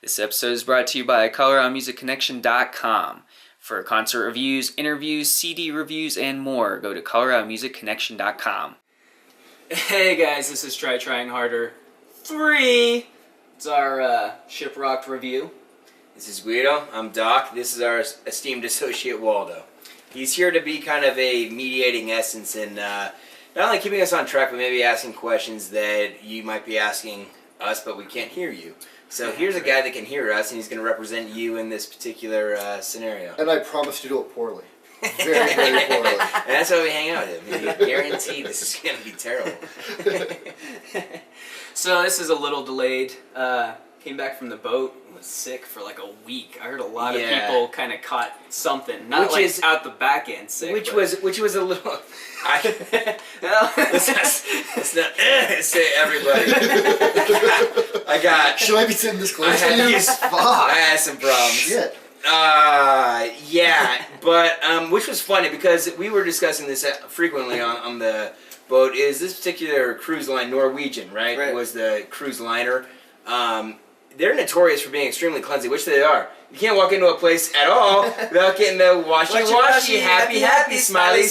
This episode is brought to you by ColoradoMusicConnection.com. For concert reviews, interviews, CD reviews, and more, go to ColoradoMusicConnection.com. Hey guys, this is Trying Harder 3. It's our Shiprocked review. This is Gweedo. I'm Doc. This is our esteemed associate Waldo. He's here to be kind of a mediating essence in not only keeping us on track, but maybe asking questions that you might be asking us, but we can't hear you. So here's a guy that can hear us, and he's going to represent you in this particular scenario. And I promise to do it poorly. Very, very poorly. And that's why we hang out with him. You guarantee this is going to be terrible. So this is a little delayed. Came back from the boat. Was sick for like a week. I heard a lot of people kind of caught something. Not which is out the back end sick. Which was a little. Let's not say everybody. I got. Should I be sitting this close to you? I had some problems. Shit. Yeah, but which was funny because we were discussing this frequently on the boat. Is this particular cruise line Norwegian? Right. Was the cruise liner. They're notorious for being extremely clumsy, which they are. You can't walk into a place at all without getting the washy, happy, smiley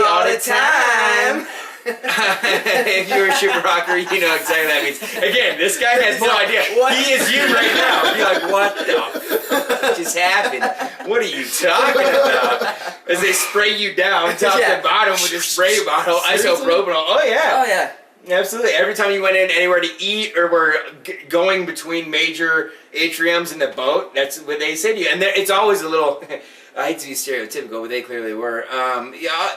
all the time. If you're a Shiprocker, you know exactly what that means. Again, this guy has no idea. He is you right now. You're like, what the fuck just happened? What are you talking about? As they spray you down top to bottom with a spray bottle, isopropyl. Oh, yeah. Oh, yeah. Absolutely. Every time you went in anywhere to eat or were going between major atriums in the boat, that's what they say to you. And it's always a little, I hate to be stereotypical, but they clearly were,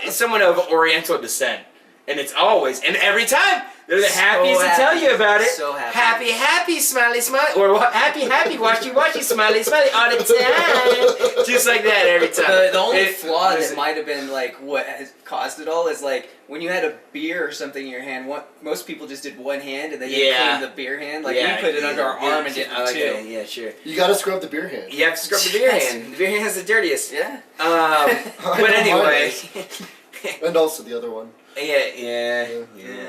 someone of Oriental descent. And it's always, and every time, they're the happiest to tell you about it. So happy. Happy, smiley, or happy, washy, smiley, all the time. Just like that every time. The only flaw that might have been like what has caused it all is like when you had a beer or something in your hand, most people just did one hand and then you clean the beer hand. Like we put it under our arm and did it too. Yeah, sure. You gotta scrub the beer hand. You have to scrub the beer hand. The beer hand is the dirtiest. Yeah. But anyway. And also the other one. Yeah.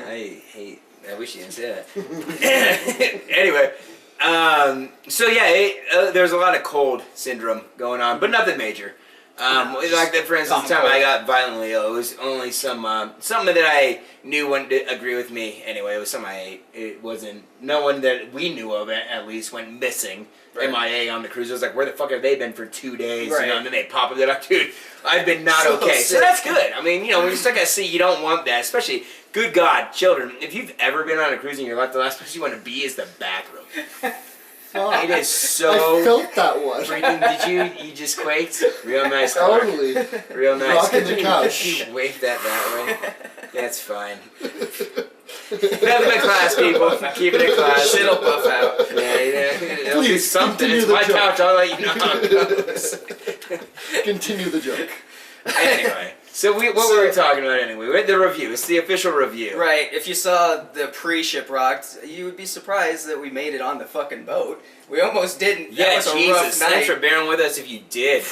I wish you didn't say that. Anyway, so there's a lot of cold syndrome going on, but nothing major. Like that, for instance, the time I got violently ill, it was only something that I knew wouldn't agree with me. Anyway, it was something I ate. It wasn't, no one that we knew of at least went missing. MIA on the cruise. It was like, where the fuck have they been for 2 days? Right. You know, and then they pop up, they're like, dude, I've been not okay. So that's good. I mean, you know, when you're stuck at sea, you don't want that. Especially, good God, children, if you've ever been on a cruise in your life, the last place you want to be is the bathroom. It is so... I felt that one. Freaking, you just quaked? Real nice car. Totally. Real nice. Rocking the couch. You waved that way. That's fine. Nothing but class, people. Keep it in class. Shit'll puff out. Yeah, it'll be something. It's my couch. I'll let you know how it goes. Continue the joke. Anyway, so what were we talking about anyway? We had the review. It's the official review. Right. If you saw the pre-Shiprocked, you would be surprised that we made it on the fucking boat. We almost didn't. Yeah, that was a rough night. Thanks for bearing with us if you did.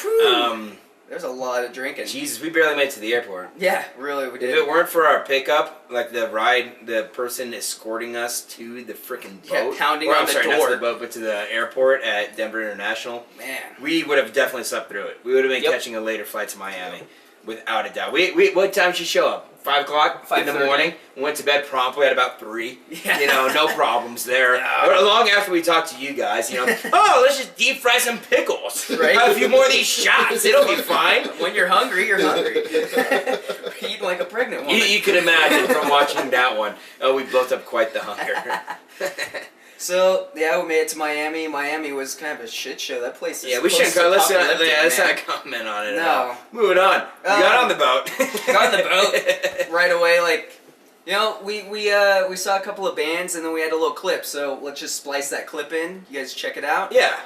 There's a lot of drinking. Jesus, we barely made it to the airport. Yeah, really, we did. If it weren't for our pickup, like the person escorting us to the frickin' boat. Pounding on the door. Not to the boat, but to the airport at Denver International. Man. We would have definitely slept through it. We would have been catching a later flight to Miami. Without a doubt. What time did she show up? 5 o'clock in the morning. We went to bed promptly at about 3. Yeah. You know, no problems there. Long after we talked to you guys, you know, let's just deep fry some pickles. Right. Have a few more of these shots. It'll be fine. When you're hungry, you're hungry. Eating like a pregnant woman. You could imagine from watching that one. Oh, we built up quite the hunger. So, yeah, we made it to Miami. Miami was kind of a shit show. That place is we shouldn't let's not comment on it at all. Moving on. We got on the boat. Got on the boat right away. Like, you know, we saw a couple of bands and then we had a little clip. So let's just splice that clip in. You guys check it out. Yeah.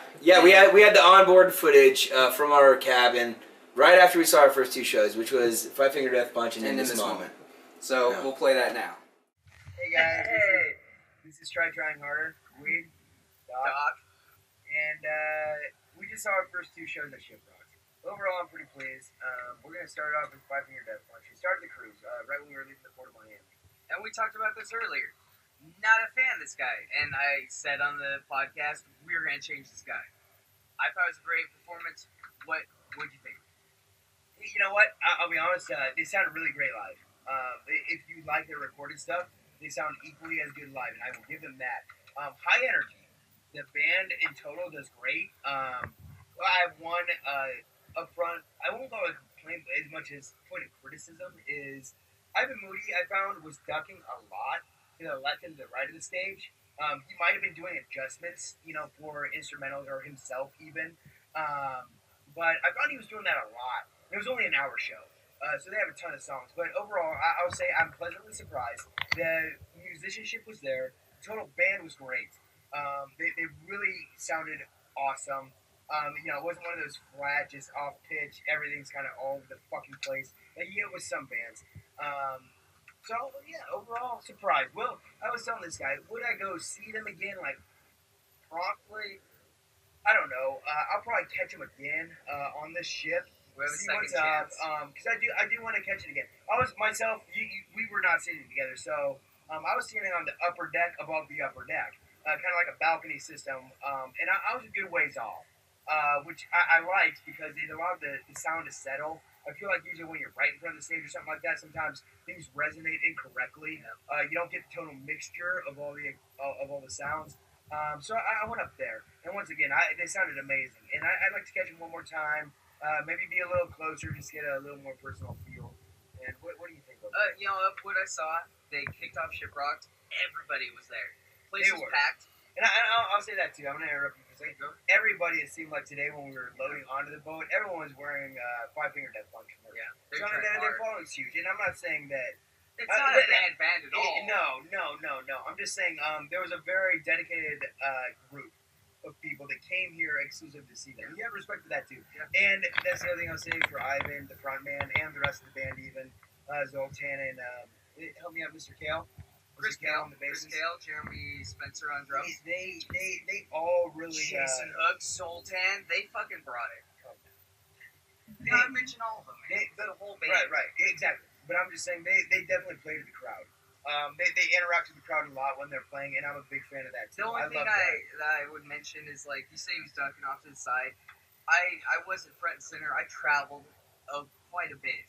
We had the onboard footage from our cabin right after we saw our first 2 shows, which was Five Finger Death Punch and In This Moment. So we'll play that now. Hey guys. This is Trying Harder. Doc. And we just saw our first 2 shows at Shiprocked. Overall, I'm pretty pleased. We're going to start off with Five Finger Death Punch. We started the cruise right when we were leaving the port of Miami. And we talked about this earlier. not a fan of this guy. And I said on the podcast, we were going to change this guy. I thought it was a great performance. What do you think? You know what? I'll be honest. They sounded really great live. If you like their recorded stuff, they sound equally as good live, and I will give them that. High energy. The band in total does great. Well, I have one up front. I won't call it a complaint as much as point of criticism is Ivan Moody, I found, was ducking a lot to the left and the right of the stage. He might have been doing adjustments, for instrumentals or himself even. But I found he was doing that a lot. It was only an hour show. So they have a ton of songs. But overall, I would say I'm pleasantly surprised. The musicianship was there. The total band was great. They really sounded awesome. It wasn't one of those flat, just off pitch, everything's kind of all over the fucking place. Like you get with some bands. So, yeah, overall, surprised. Well, I was telling this guy, would I go see them again, like, promptly? I don't know. I'll probably catch them again on this ship. We have a See second what's up. chance. Because I do want to catch it again. I was, myself, we were not sitting together, so I was sitting on the upper deck above the upper deck. Kind of like a balcony system, and I was a good ways off, which I liked because it allowed the sound to settle. I feel like usually when you're right in front of the stage or something like that, sometimes things resonate incorrectly. You don't get the total mixture of all the sounds. So I went up there, and once again, they sounded amazing, and I'd like to catch them one more time, maybe be a little closer, just get a little more personal feel. And what do you think of it? What I saw, they kicked off Shiprocked. Everybody was there. Place They was were. packed. And I'll say that too. I'm going to interrupt you for a second. Everybody, it seemed like today when we were loading onto the boat, everyone was wearing Five Finger Death Punch. Yeah, So they're trying their hard. following's huge. And I'm not saying that. It's not a bad band at all. No. I'm just saying there was a very dedicated group of people that came here exclusive to see them. You have respect for that too. Yeah. And that's the other thing I'll say for Ivan, the front man, and the rest of the band even, Zoltan and, help me out, Mr. Kale. Chris Kale Kale, on the bass. Jeremy Spencer on drums. They all really. Jason Hook, Sultan, they fucking brought it. Not mention all of them, man. The whole band. Right, exactly. But I'm just saying they definitely played to the crowd. They interact with the crowd a lot when they're playing, and I'm a big fan of that too. The only thing that I would mention is, like, you say he was ducking off to the side. I wasn't front and center. I traveled quite a bit.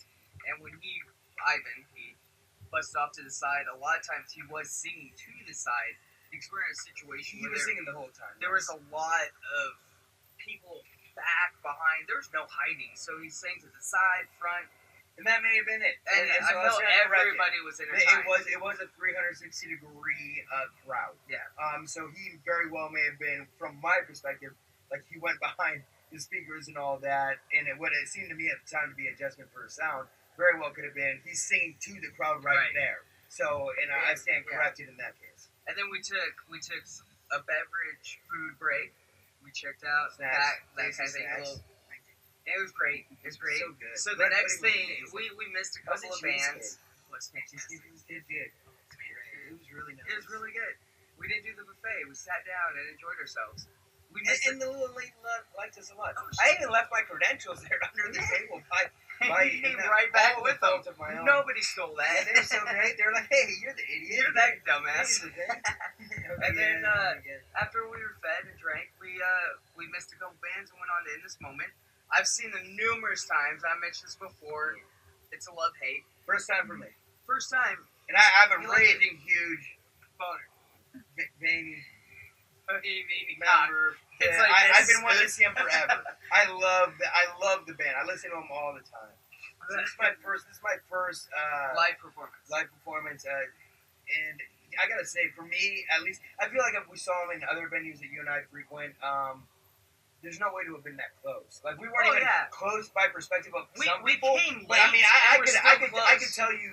And when he busted off to the side, a lot of times he was singing to the side. Because we're in a situation He was singing the whole time. there was a lot of people back, behind. There was no hiding. So he's saying to the side, front. And that may have been it. And so I felt correct everybody was it. entertained. It was a 360-degree crowd. Yeah. So he very well may have been, from my perspective, like he went behind the speakers and all that, and what it seemed to me at the time to be adjustment for sound, very well could have been he's singing to the crowd right there. So, and I stand corrected in that case. And then we took a beverage food break. We checked out Snacks. that kind of thing. It was great. It was great. So good. So the Red next pudding was thing, amazing. we missed a How's couple the of bands. cheesecake? Was fantastic. It did. It was really nice. It was really good. We didn't do the buffet. We sat down and enjoyed ourselves. We And, missed and the little lady liked us a lot. Oh, I even left my credentials there under the table. You came right back with them. Of my own. Nobody stole And that. they're so great. They're like, hey, you're the idiot. You're that dumbass. And then, After we were fed and drank, we missed a couple bands and went on to In This Moment. I've seen them numerous times. I mentioned this before. It's a love-hate. First time for me. First time. And I have a You like raging huge Boner. veiny God. member. It's Yeah, like I've this. been wanting to see him forever. I love the band. I listen to them all the time. So this is my first Live performance. live performance, and I gotta say, for me at least, I feel like if we saw them in other venues that you and I frequent, there's no way to have been that close. Like we weren't even close by perspective of some We people. came But I mean, late, and I we're could still close. tell you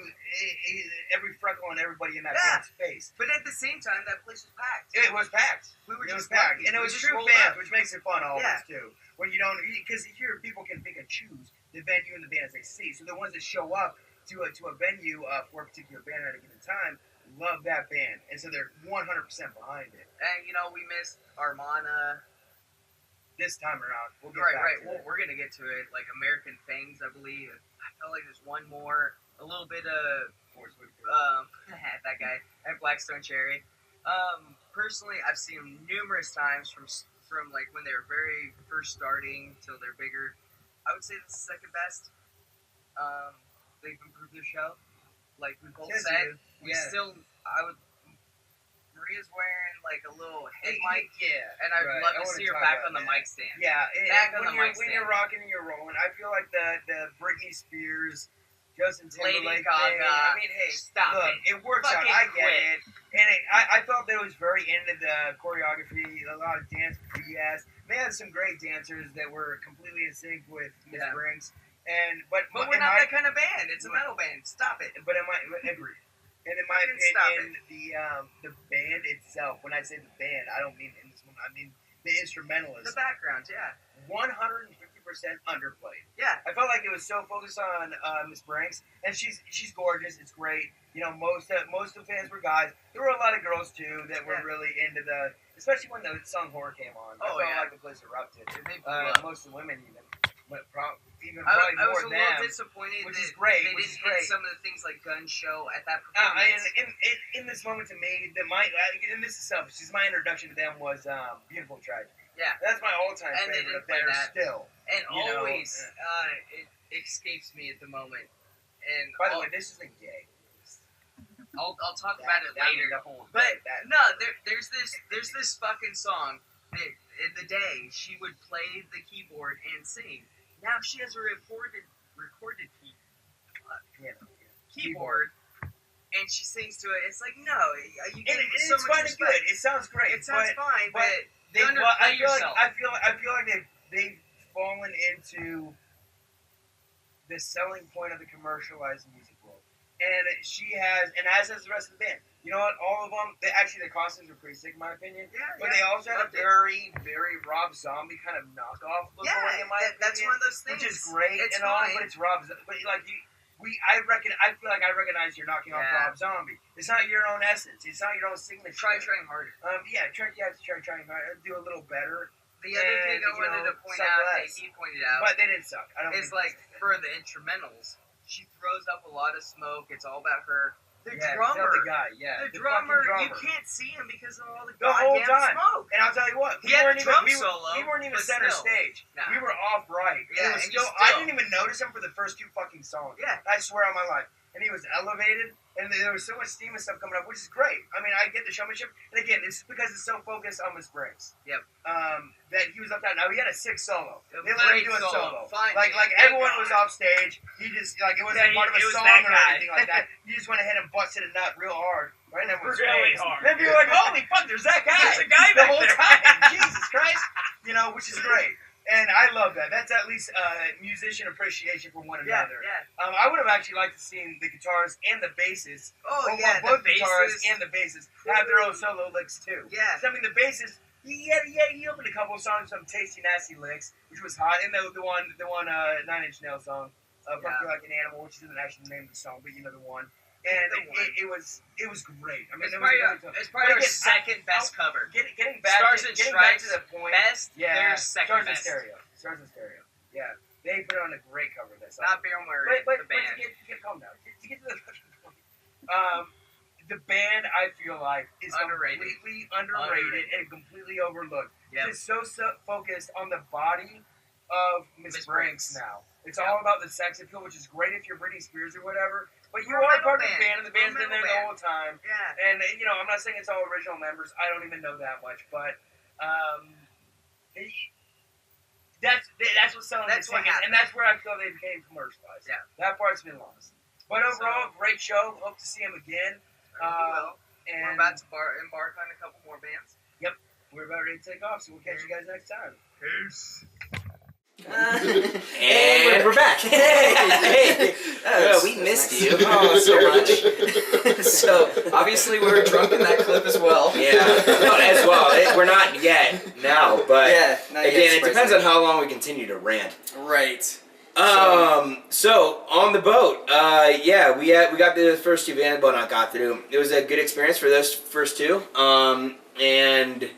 every freckle on everybody in that Yeah. band's face. But at the same time, that place was packed. It was packed. We were It was just packed, lucky. and it We was just true rolled fans, up. which makes it fun always Yeah. too. When you don't, because here people can pick and choose the venue and the bands they see. So the ones that show up to a venue for a particular band at a given time love that band, and so they're 100% behind it. And, we missed Armana. This time around, we'll get Right. back to Well, it. we're going to get to it. Like American Fangs, I believe. I felt like there's one more. A little bit of That guy at Blackstone Cherry. Personally, I've seen them numerous times from like when they were very first starting till they're bigger. I would say this is second best. They've improved their show. Like we both said, Maria's wearing like a little head mic, and I'd love to see her back on the mic stand. Yeah, back on the mic when stand. you're rocking and you're rolling, I feel like the Britney Spears, Justin Timberlake Lady Gaga. thing. I mean, hey, Stop look, it works out. Fucking I get quit. it. And I thought that it was very into the choreography, a lot of dance BS. They had some great dancers that were completely in sync with Miss Briggs. But we're not that kind of band. It's a metal band. Stop it. But agree. And in my opinion, the band itself, when I say the band, I don't mean in this one, I mean the instrumentalists. The background, 150% underplayed. Yeah. I felt like it was so focused on Miss Branks, and she's gorgeous. It's great. You know, most of the fans were guys. There were a lot of girls too that were really into the, especially when the song Horror came on. I felt like the place erupted. Most of the women even. Probably I more was a than little disappointed which that is great, they didn't hit some of the things like gun show at that and performance. in this moment to me, and this is selfish, because my introduction to them was Beautiful Tragedy. Yeah. That's my all-time And they favorite of didn't play theirs that. still. And always, it escapes me at the moment. And By the way, this isn't gay. I'll talk about it later. But no, there's this fucking song that in the day she would play the keyboard and sing. Now she has a recorded keyboard, and she sings to it. It's like, no, you get so it's much fun and good. It sounds great. It sounds fine, but I underplay yourself. feel like they've fallen into the selling point of the commercialized music world, and she has, and as has the rest of the band. You know what? All of them, their costumes are pretty sick in my opinion. But they also had a very, very Rob Zombie kind of knockoff look in my opinion. That's one of those things. Which is great it's and all, fine. but it's Rob Zombie. But like I feel like I recognize you're knocking off Rob Zombie. It's not your own essence. It's not your own signature. Trying harder. You have to try trying harder. Do a little better. The other thing I wanted to point out that he pointed out, but they didn't suck. It's like for the instrumentals, she throws up a lot of smoke. It's all about her. The drummer, the drummer, you can't see him because of all the whole goddamn time. smoke. And I'll tell you what, we weren't even center stage. No. We were off right. Yeah, I didn't even notice him for the first two fucking songs. Yeah. I swear on my life. And he was elevated, and there was so much steam and stuff coming up, which is great. I mean, I get the showmanship. And again, it's because it's so focused on Miss Briggs. Yep. That he was up there. Now, he had a sick solo. They let him Great do a solo. Fine, like everyone was off stage. He just, it wasn't part of a song or anything like that. He just went ahead and busted a nut real hard. Right? That was really face. hard. Then people were like, holy fuck, there's that guy. There's a guy the back whole there. time. Jesus Christ. Which is great. And I love that. That's at least musician appreciation for one another. Yeah. I would have actually liked to see the guitars and the basses. Both the guitars basses. and the basses have their own solo licks too. Yeah. I mean, the basses. He opened a couple of songs, some tasty nasty licks, which was hot. And the one 9 Inch Nails song, "Fuck You Like an Animal," which isn't actually the name of the song, but you know the one. And it was great. I mean, it's probably our second best cover. Getting back to the point. Best. Their second best. Stars and Stereo. Yeah, they put on a great cover of this. Not Bill Murray. But the band. to get calm down. To get to the fucking point. The band, I feel like, is completely underrated and completely overlooked. Yep. It's so focused on the body of Miss Branks now. It's all about the sex appeal, which is great if you're Britney Spears or whatever. But you are part of the band, and the band's been there the whole time. Yeah. And, I'm not saying it's all original members. I don't even know that much. But that's what's selling the tickets. And that's where I feel they became commercialized. Yeah. That part's been lost. But overall, great show. Hope to see him again. And we're about to embark on a couple more bands. Yep. We're about ready to take off, so we'll catch you guys next time. Peace. And we're back. Hey. We missed you. Oh, so much. So, obviously, we were drunk in that clip as well. Yeah, not as well. We're not yet now, but not again, it depends on how long we continue to rant. Right. So on the boat, we got the first two bands, but not got through. It was a good experience for those first two. And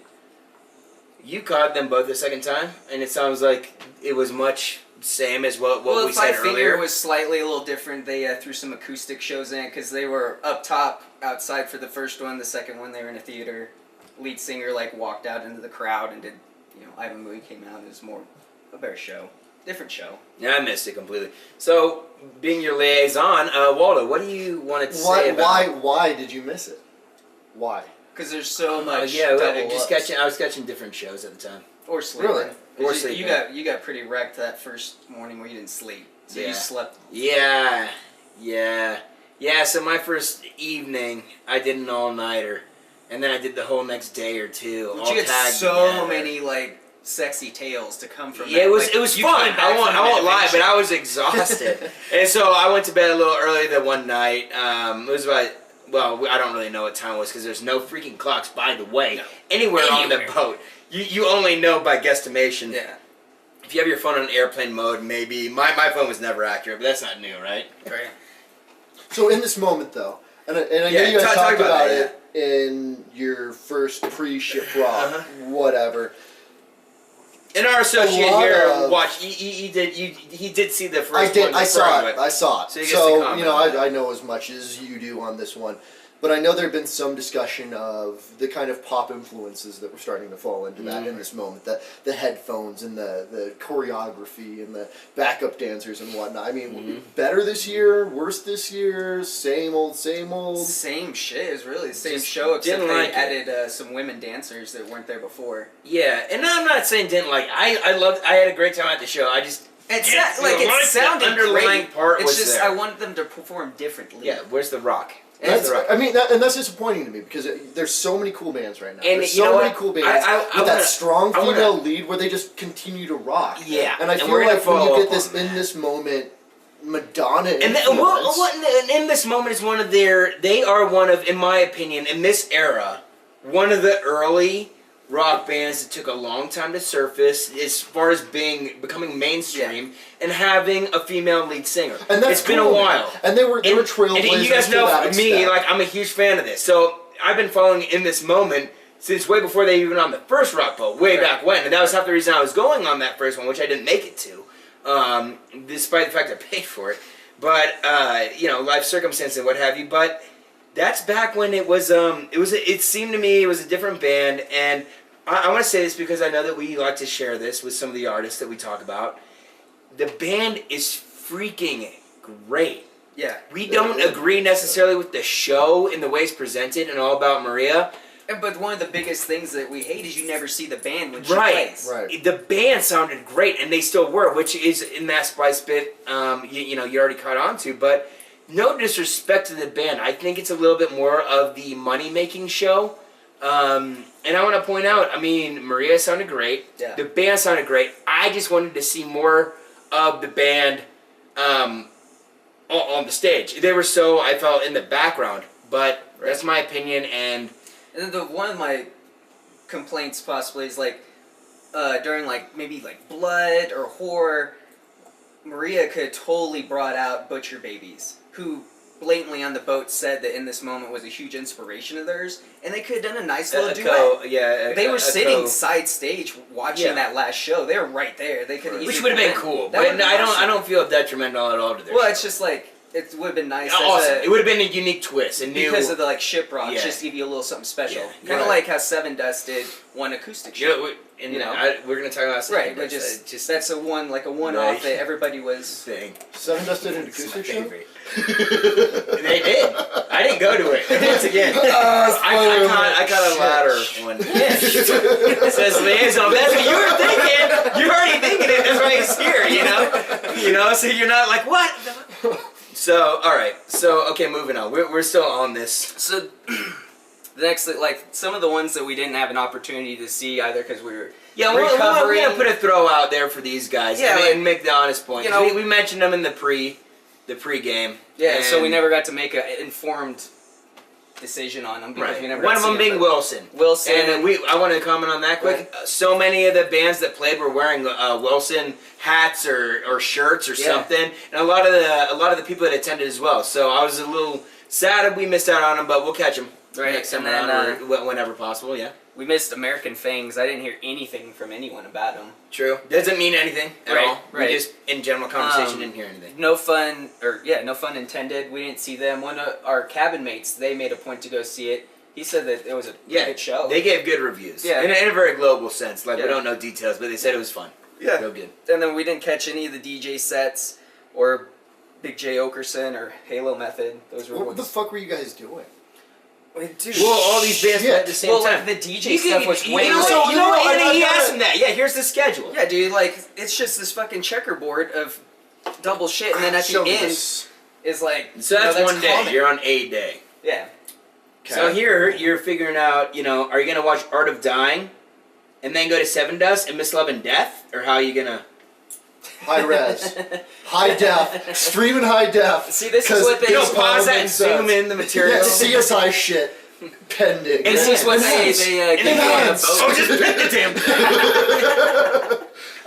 you caught them both the second time, and it sounds like it was much same as what well, we said Five Finger earlier. was slightly a little different. They threw some acoustic shows in because they were up top outside for the first one. The second one, they were in a theater. Lead singer like walked out into the crowd and did, Ivan Moody came out. It was a better show, different show. Yeah, I missed it completely. So, being your liaison, Waldo, what do you want to say about? Why did you miss it? Why? Because there's so much. Yeah, double ups. I was catching different shows at the time. Or sleeping. Really? Or You sleeping. got pretty wrecked that first morning where you didn't sleep. So Yeah. you slept. Yeah. So my first evening, I did an all-nighter, and then I did the whole next day or two. But all you had tagged so together. many sexy tales to come from. Yeah, that. it was you fun. came back I from an won't lie, adventure. but I was exhausted, and so I went to bed a little early that one night. It was about. Well, I don't really know what time it was because there's no freaking clocks, by the way, anywhere on the boat. You only know by guesstimation. Yeah. If you have your phone on airplane mode, maybe. My phone was never accurate, but that's not new, right? Right. So in this moment, though, and I know Yeah, you guys talk talked about about that, it in your first pre-Shiprocked, whatever. And our associate A lot here of- watched. He did see the first I did. one. I saw referring it. to I saw it. So he gets to comment on that. I know as much as you do on this one, but I know there have been some discussion of the kind of pop influences that were starting to fall into that in this moment. The headphones and the choreography and the backup dancers and whatnot. I mean, better this year, worse this year, same old, same old. Same shit. It was really the same Just show, except didn't they like it. added some women dancers that weren't there before. Yeah, and I'm not saying didn't like. I loved. I had a great time at the show. I just. It the sounded underlying great. part It's was just there. I wanted them to perform differently. Yeah, where's the rock? That's, I mean, and that's disappointing to me because there's so many cool bands right now. And there's you know so many what? cool bands I with wanna- that strong I wanna- female lead where they just continue to rock. Yeah, and I and feel we're gonna like when you follow get up this on that. in this moment, Madonna And influence. in this moment is one of their. They are one of, in my opinion, in this era, one of the early rock bands that took a long time to surface as far as becoming mainstream and having a female lead singer. And that's it's been a cool, man. while. And they were trailblazers. And you guys to know that me, extent. like I'm a huge fan of this. So I've been following In This Moment since way before they even on the first rock boat, way back when. And that was half the reason I was going on that first one, which I didn't make it to, despite the fact I paid for it. But life circumstances and what have you. But that's back when it was. It seemed to me it was a different band, and I want to say this because I know that we like to share this with some of the artists that we talk about. The band is freaking great. Yeah. We don't agree necessarily with the show and the way it's presented and all about Maria. But one of the biggest things that we hate is you never see the band when she Right. plays. Right. The band sounded great, and they still were, which is in that Spice bit, you already caught on to. But no disrespect to the band. I think it's a little bit more of the money-making show. And I want to point out, I mean, Maria sounded great. Yeah. The band sounded great. I just wanted to see more of the band on the stage. They were so, I felt, in the background. But that's my opinion, and And then one of my complaints possibly is during maybe blood or horror, Maria could have totally brought out Butcher Babies, who blatantly on the boat said that In This Moment was a huge inspiration of theirs, and they could have done a nice little duet. They were sitting side stage watching that last show. They were right there. They could, which would have been cool, That but would've been I awesome. don't feel detrimental at all to their Well, show. it's just it would have been nice. Awesome. It would have been a unique twist, and because of the Shiprocked, Yeah. just to give you a little something special. Yeah. Kind of Right. like how Sevendust did one acoustic show. we're gonna talk about Right, but just that's a one-off Right. that everybody was. thing. Sevendust did an It's my acoustic show. favorite. They did. I didn't go to it. Once again, I got a ladder one. It says liaison. That's what you were thinking. You're already thinking it. That's why he's here. So you're not like what. So all right. So okay, moving on. We're still on this. So the next, some of the ones that we didn't have an opportunity to see either because we were We're recovering. gonna put a throw out there for these guys. Yeah, and make the honest point. you know- We mentioned them in the pre-game. Yeah, so we and- never got to make an informed decision on them because we never. One got of to them see being but Wilson. Wilson. And I want to comment on that quick. Right. So many of the bands that played were wearing Wilson hats or shirts or something, and a lot of the people that attended as well. So I was a little sad that we missed out on them, but we'll catch them Right, next time and then, around or whenever possible. Yeah. We missed American Fangs. I didn't hear anything from anyone about them. True. Doesn't mean anything at Right, all. right. We just, in general conversation, didn't hear anything. No fun intended. We didn't see them. One of our cabin mates, they made a point to go see it. He said that it was a good show. They gave good reviews. Yeah. In a very global sense. Like, Yeah. we don't know details, but they said it was fun. Yeah. Real good. And then we didn't catch any of the DJ sets or Big Jay Oakerson or Halo Method. Those were What the fuck were you guys doing? Dude. Well, all these bands played at the same time. Like the DJ stuff was way You know what? He asked him that. Yeah, here's the schedule. Yeah, dude, like, it's just this fucking checkerboard of double shit, and then at the Show me end this. is like... So that's one day. common. You're on a day. Yeah. Okay. So here, you're figuring out, are you going to watch Art of Dying and then go to Sevendust and Miss Love and Death? Or how are you going to... High res, high def, streaming high def. See, this is what they... pause that and zoom in the material. Yeah, CSI shit pending. And This is what they give you on the boat. Oh, just pick the damn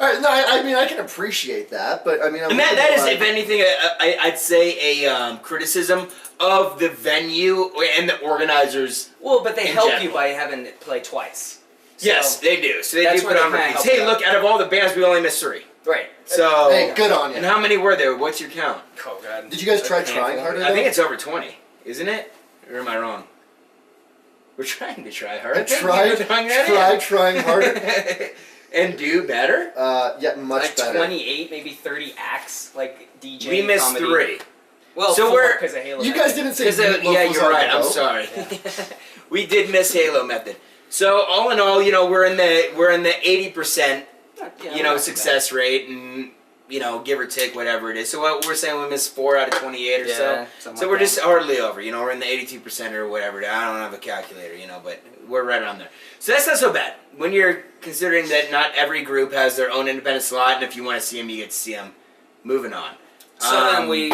All right, no, I mean I can appreciate that, but I mean, And that is, if anything, I'd say a criticism of the venue and the organizers. Well, but they in help general. you by having it play twice. So, Yes, they do. So they that's do where put on they kinda repeats. help Hey, you look, out of all the bands, we only missed 3. Right. So, hey, good on you. and how many were there? What's your count? Oh, God. Did you guys try trying harder? I think it's over 20, isn't it? Or am I wrong? We're trying to try harder. Trying harder. And do better? Yeah, much Like better. 28, maybe 30 acts, like DJ We missed comedy. 3. Well, So 4 we're- because of Halo. You guys didn't say Yeah, Meatloaf was you're on right. the I'm boat. sorry. We did miss Halo Method. So all in all, we're in the 80%, success rate, and give or take whatever it is. So what we're saying, we missed 4 out of 28 or so. So we're just hardly over. We're in the 82% or whatever. I don't have a calculator, but we're right on there. So that's not so bad when you're considering that not every group has their own independent slot, and if you want to see them, you get to see them. Moving on. So then we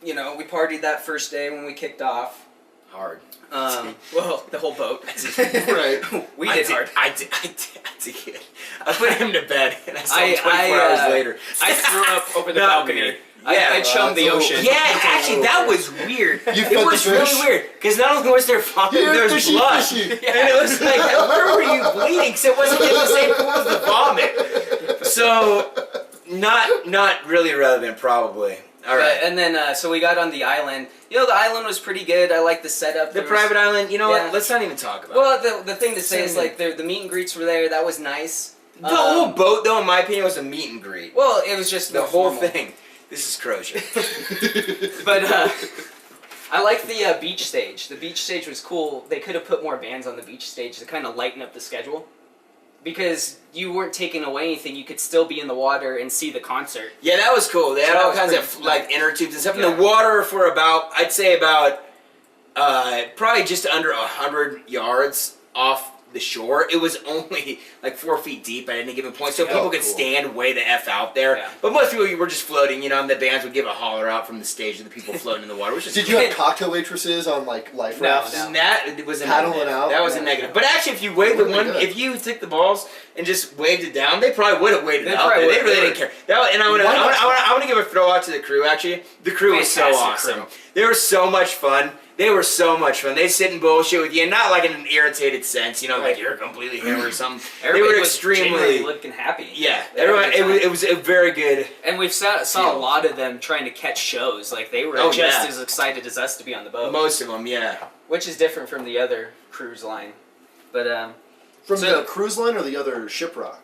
partied that first day when we kicked off. Hard. Well, the whole boat. Right. We did hard. I did good. I put him to bed, and I saw him 24 hours later. I threw up over the Not balcony. weird. I chummed the that's a ocean. little- Yeah, actually, that was weird. You It fed was the fish? really weird because not only was there vomit, Yeah, there was fishy, blood, fishy. and it was like, where were you bleeding? Because it wasn't in the same pool as the vomit. So, not really relevant, probably. All right. And then, so we got on the island. The island was pretty good. I like the setup. The private island. You know Yeah. what? Let's not even talk about it. Well, the thing to say is like the meet and greets were there. That was nice. The whole boat, though, in my opinion, was a meet and greet. Well, it was just The whole normal. thing. This is Crozier. But I like the beach stage. The beach stage was cool. They could have put more bands on the beach stage to kind of lighten up the schedule. Because you weren't taking away anything, you could still be in the water and see the concert. Yeah, that was cool. They had So that all was kinds pretty of cool. like inner tubes and stuff. Yeah. And the water for I'd say about probably just under 100 yards off the shore. It was only like 4 feet deep at any given point, so people could cool. stand way the F out there. Yeah. But most people were just floating, and the bands would give a holler out from the stage to the people floating in the water. Which is Did you have cocktail waitresses on like life No, rafts? no. That was a Paddling negative. out? That was a Yeah. negative. But actually, if you waved the Would've been one, good. if you took the balls and just waved it down, they probably would have waved They it out probably there. They would've. really didn't care. And I want to give a throw out to the crew. Actually, the crew was so Fantastic awesome. crew. They were so much fun. They were so much fun. They sit and bullshit with you, and not like in an irritated sense, like Right. you're completely him or something. Everybody they were was extremely genuinely looking happy. yeah. They had a Everyone, good time. it was a very good. And we've saw a lot of them trying to catch shows. Like they were Oh, just yeah. as excited as us to be on the boat, Most of them, yeah. which is different from the other cruise line. But From So- the cruise line or the other Shiprocked?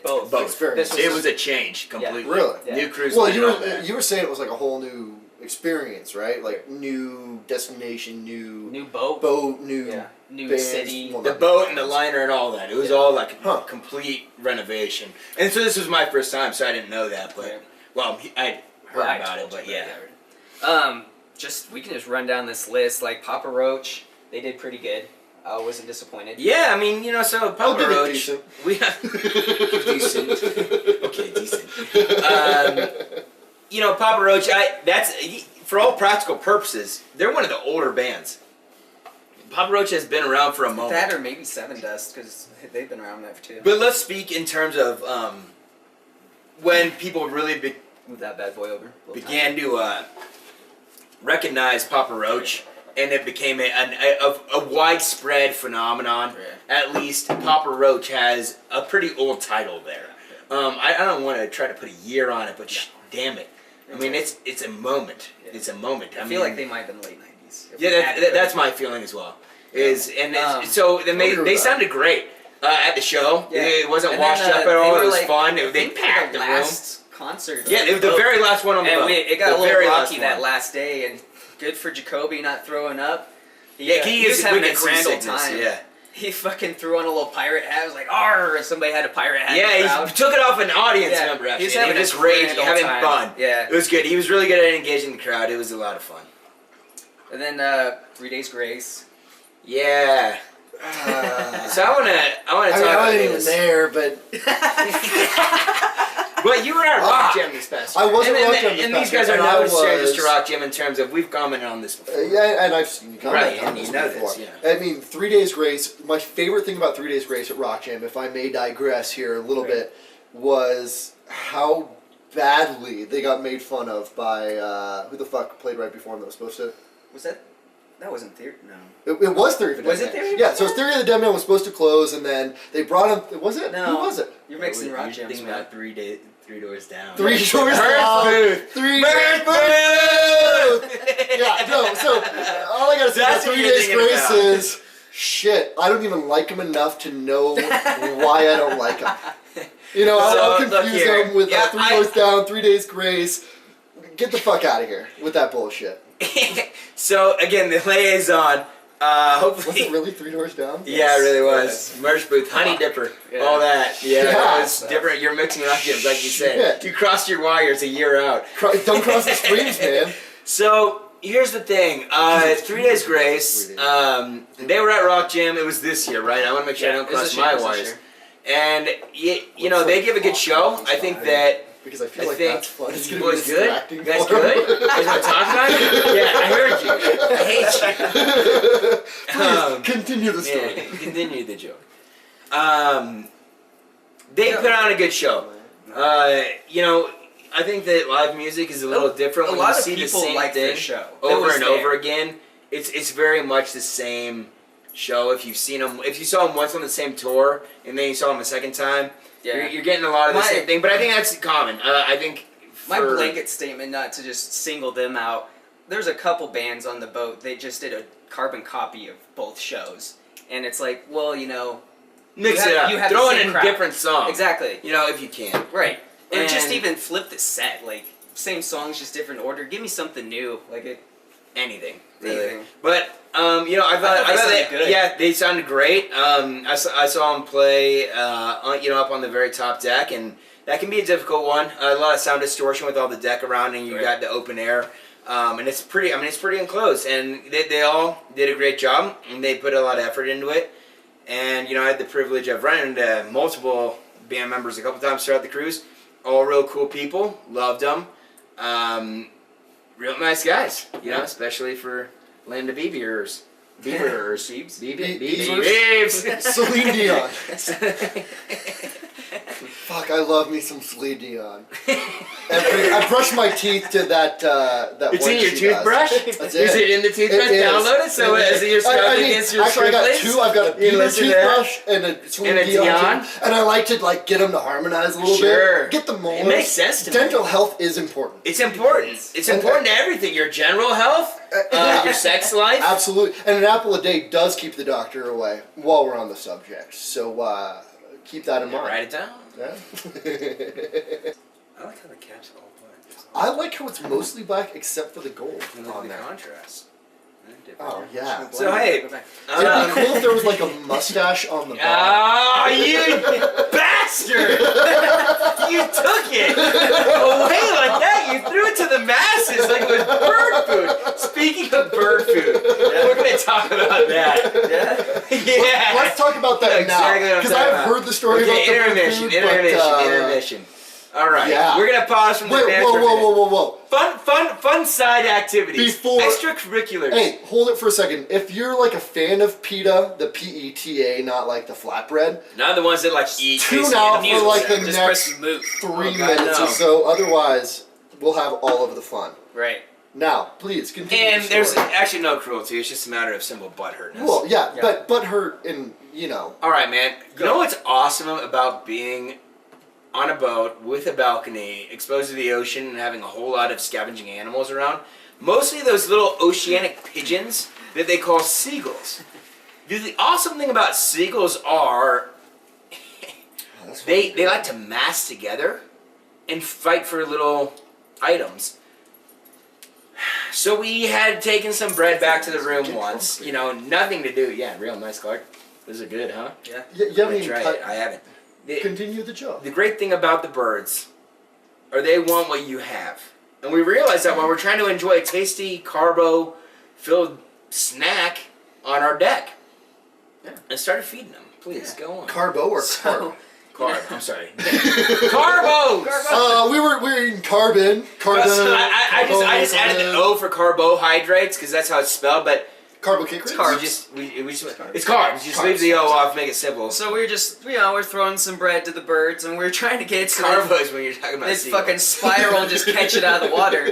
both. Both. Experience. This It was a change completely. Really? Yeah. New cruise. Well, line you and all that. were saying it was like a whole new experience, right? Like new destination, new boat. boat, new Yeah. New bands. city. Well, The not boat bands. and the liner and all that. It was Yeah. all like Huh. complete renovation. And so this was my first time, so I didn't know that. But Yeah. well, I heard Well, I about it. told But you yeah, about it. We can just run down this list. Like Papa Roach, they did pretty good. I wasn't disappointed. yeah. I mean, so I'll Papa give it Roach. decent. We decent. Okay, decent. Papa Roach. For all practical purposes, they're one of the older bands. Papa Roach has been around for a moment. That or maybe Sevendust because they've been around that too. But let's speak in terms of when people really Move that bad boy over. began to recognize Papa Roach and it became a widespread phenomenon. At least Papa Roach has a pretty old title there. I don't want to try to put a year on it, but damn it. I mean, it's a moment. Yeah. It's a moment. I feel like they might have been late 90s. Yeah, that's my feeling as well. So then they sounded great at the show. Yeah. It wasn't washed up at all. It was fun. They packed the room. Concert. Yeah, it was the very last one on the boat. It got a little rocky that last day, and good for Jacoby not throwing up. He was having a grand old time. Yeah. He fucking threw on a little pirate hat. It was like, "Arr!" Somebody had a pirate hat. Yeah, he took it off an audience member. Actually. He was having just rage, having fun. Yeah, it was good. He was really good at engaging the crowd. It was a lot of fun. And then 3 Days Grace. Yeah. So I wanna talk about I wasn't even there, but. But you were at Rock Jam this past year. I wasn't at Rock Jam this past year. And these guys are no strangers to Rock Jam in terms of we've commented on this before. Yeah, and I've seen you comment on and this you know before. this, yeah. I mean, 3 Days Grace, my favorite thing about 3 Days Grace at Rock Jam, if I may digress here a little bit, was how badly they got made fun of by, who the fuck played right before them that was supposed to... Was that... That wasn't Theory. No. It was Theory of the Dead Man. Was it Theory? Yeah, so Theory of the Dead Man was supposed to close, and then they brought him. Was it? No. Who was it? You're mixing Rock Jam. Jams. About 3 Doors Down. 3 Doors Down. Booth. 3 Doors Booth. Yeah, no. So all I gotta say about 3 Days Grace is shit. I don't even like him enough to know why I don't like him. You know, I'll confuse him with 3 Doors Down, 3 Days Grace. Get the fuck out of here with that bullshit. So again, the liaison. Hopefully, was it really 3 Doors Down? Yeah, it really was. Merch booth, Honey Dipper, all that. Yeah, it was different. You're mixing Rock Jams, like you said. You crossed your wires a year out. Don't cross the streams, man. So here's the thing. 3 Days Grace. They were at Rock Jam. It was this year, right? I want to make sure I don't cross my wires. And you know, they give a good show. I think that. Because I feel like that's fun. It's going to be distracting. That's good? You guys want to talk about it? Yeah, I heard you. I hate you. Continue the story. Yeah, continue the joke. They put on a good show. You know, I think that live music is a little different when you see the same thing over and over again. It's very much the same show. If you saw them once on the same tour and then you saw them a second time, you're getting a lot of the same thing. But I think that's common. I think my blanket statement, not to just single them out. There's a couple bands on the boat. They just did a carbon copy of both shows, and it's like, well, you know, mix it up. You have throw in a different song. Exactly. You know, if you can. Right. Or just even flip the set. Like, same songs, just different order. Give me something new. Like anything. Really. But you know, I thought they good. Yeah, they sounded great. I saw them play, you know, up on the very top deck, and that can be a difficult one. A lot of sound distortion with all the deck around, and you got the open air, and it's pretty. I mean, it's pretty enclosed, and they all did a great job, and they put a lot of effort into it. And you know, I had the privilege of running into multiple band members a couple times throughout the cruise. All real cool people. Loved them. Real nice guys, you know, especially for Land of Beavers. Beavers. Celine Dion. Fuck, I love me some Celine Dion. I brush my teeth to that. It's in your toothbrush? That's Is it in the toothbrush? Download it so as you're scrubbing against your actually, I got two. I've got a Beaver toothbrush and a Celine Dion. And I like to get them to harmonize a little bit. Get the molars. It makes sense to me. Dental health is important. It's important. It's important to everything. Your general health, your sex life. Absolutely. And an apple a day does keep the doctor away while we're on the subject. So keep that in mind. Write it down. Yeah. I like how the cap's all black. I like how it's mostly black except for the gold on the contrast. Oh, yeah. So, hey. It'd be cool if there was like a mustache on the bottom. Oh, you bastard! You took it away like that. You threw it to the masses like it was bird food. Speaking of bird food, we're going to talk about that. Yeah. Let's talk about that now. Because I've heard the story about the bird food. Intermission. All right, we're gonna pause from the band. Whoa! Fun side activities. Extracurriculars. Hey, hold it for a second. If you're like a fan of PETA, the PETA, not like the flatbread, not the ones that like eat. Tune out for like the next 3 minutes or so. Otherwise, we'll have all of the fun. Right. Now, please continue. And the there's story. actually no cruelty. It's just a matter of simple butthurtness. Well, yeah, but hurt and All right, man. You know what's awesome about being on a boat with a balcony, exposed to the ocean, and having a whole lot of scavenging animals around? Mostly those little oceanic pigeons that they call seagulls. Dude, the awesome thing about seagulls are they like to mass together and fight for little items. So we had taken some bread back to the room once. Nothing to do. Yeah, real nice, Clark. Those are good, huh? Yeah. You haven't even tried it. I haven't. Continue the joke. The great thing about the birds are they want what you have. And we realized that while we're trying to enjoy a tasty, carbo-filled snack on our deck. Yeah. And started feeding them. Please, go on. Carbo or carb? Carb, I'm sorry. Carbos! We were eating carbon. I just added the O for carbohydrates because that's how it's spelled, but Carbohydrates? It's carbs. Just leave the O off, make it simple. So we're just, we're throwing some bread to the birds, and we're trying to get carbos when you're talking about this seagulls. fucking spiral and just catch it out of the water.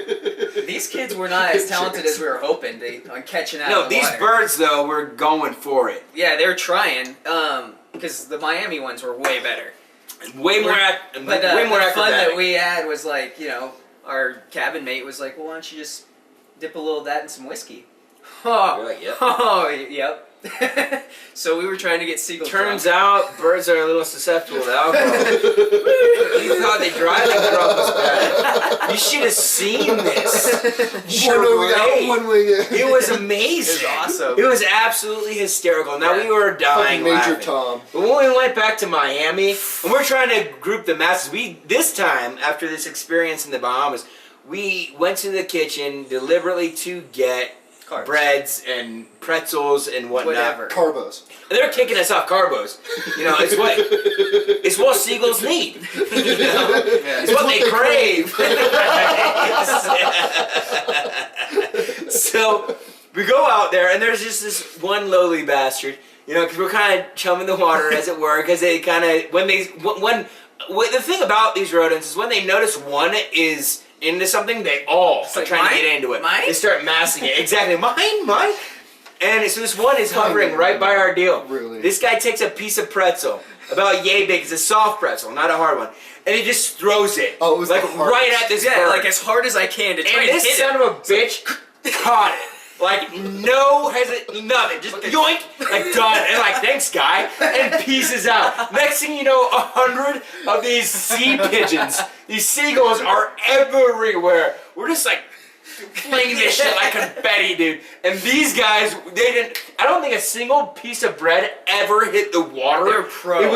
These kids were not as talented as we were hoping on catching out of the water. No, these birds though were going for it. Yeah, they were trying, because the Miami ones were way better. Way more the fun that we had was like, our cabin mate was like, well, why don't you just dip a little of that in some whiskey? Oh, You're like, yep. Oh, yep. So we were trying to get seagulls. Turns out birds are a little susceptible to alcohol. You thought they driving drunk was bad. You should have seen this. It was amazing. It was awesome. It was absolutely hysterical. Now we were dying Major laughing. Tom. But when we went back to Miami, and we're trying to group the masses, this time, after this experience in the Bahamas, we went to the kitchen deliberately to get Carbs. breads and pretzels and whatnot. Whatever. Carbos. They're kicking us off carbos. It's what seagulls need. It's what they crave. So we go out there, and there's just this one lowly bastard. Because we're kind of chumming the water, as it were. Because they kind of the thing about these rodents is when they notice one is into something, they all are trying to get into it. Mine? They start massing it. Exactly. Mine. And so this one is hovering right by our deal. Really? This guy takes a piece of pretzel, about yay big. It's a soft pretzel, not a hard one. And he just throws it. Oh, it was like the hard right at this bird. Yeah, like as hard as I can to try And and this hit son it. of a bitch caught it. Like, nothing. Just yoink, like, done. And like, thanks, guy. And pieces out. Next thing you know, 100 of these sea pigeons, these seagulls are everywhere. We're just like, flinging this shit like confetti, dude. And these guys, I don't think a single piece of bread ever hit the water. They were pro. They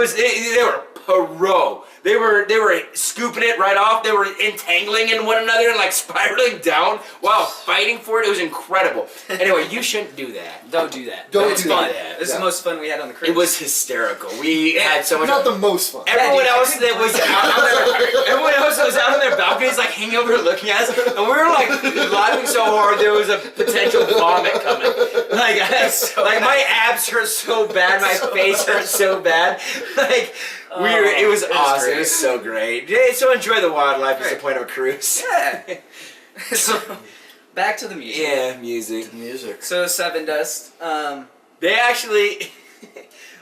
were pro. They were scooping it right off. They were entangling in one another and like spiraling down while fighting for it. It was incredible. Anyway, you shouldn't do that. Don't do that. Don't It's do fun. that. This is the most fun we had on the cruise. It was hysterical. We had so much. Not the most fun. Everyone else that was out on their balconies, like hanging over looking at us, and we were like laughing so hard there was a potential vomit coming. Like my abs hurt so bad, my face hurt so bad. Like it was awesome. Great. It was so great. Yeah, so enjoy the wildlife is the point of a cruise. Yeah. So back to the music. Yeah, music. So Sevendust. They actually.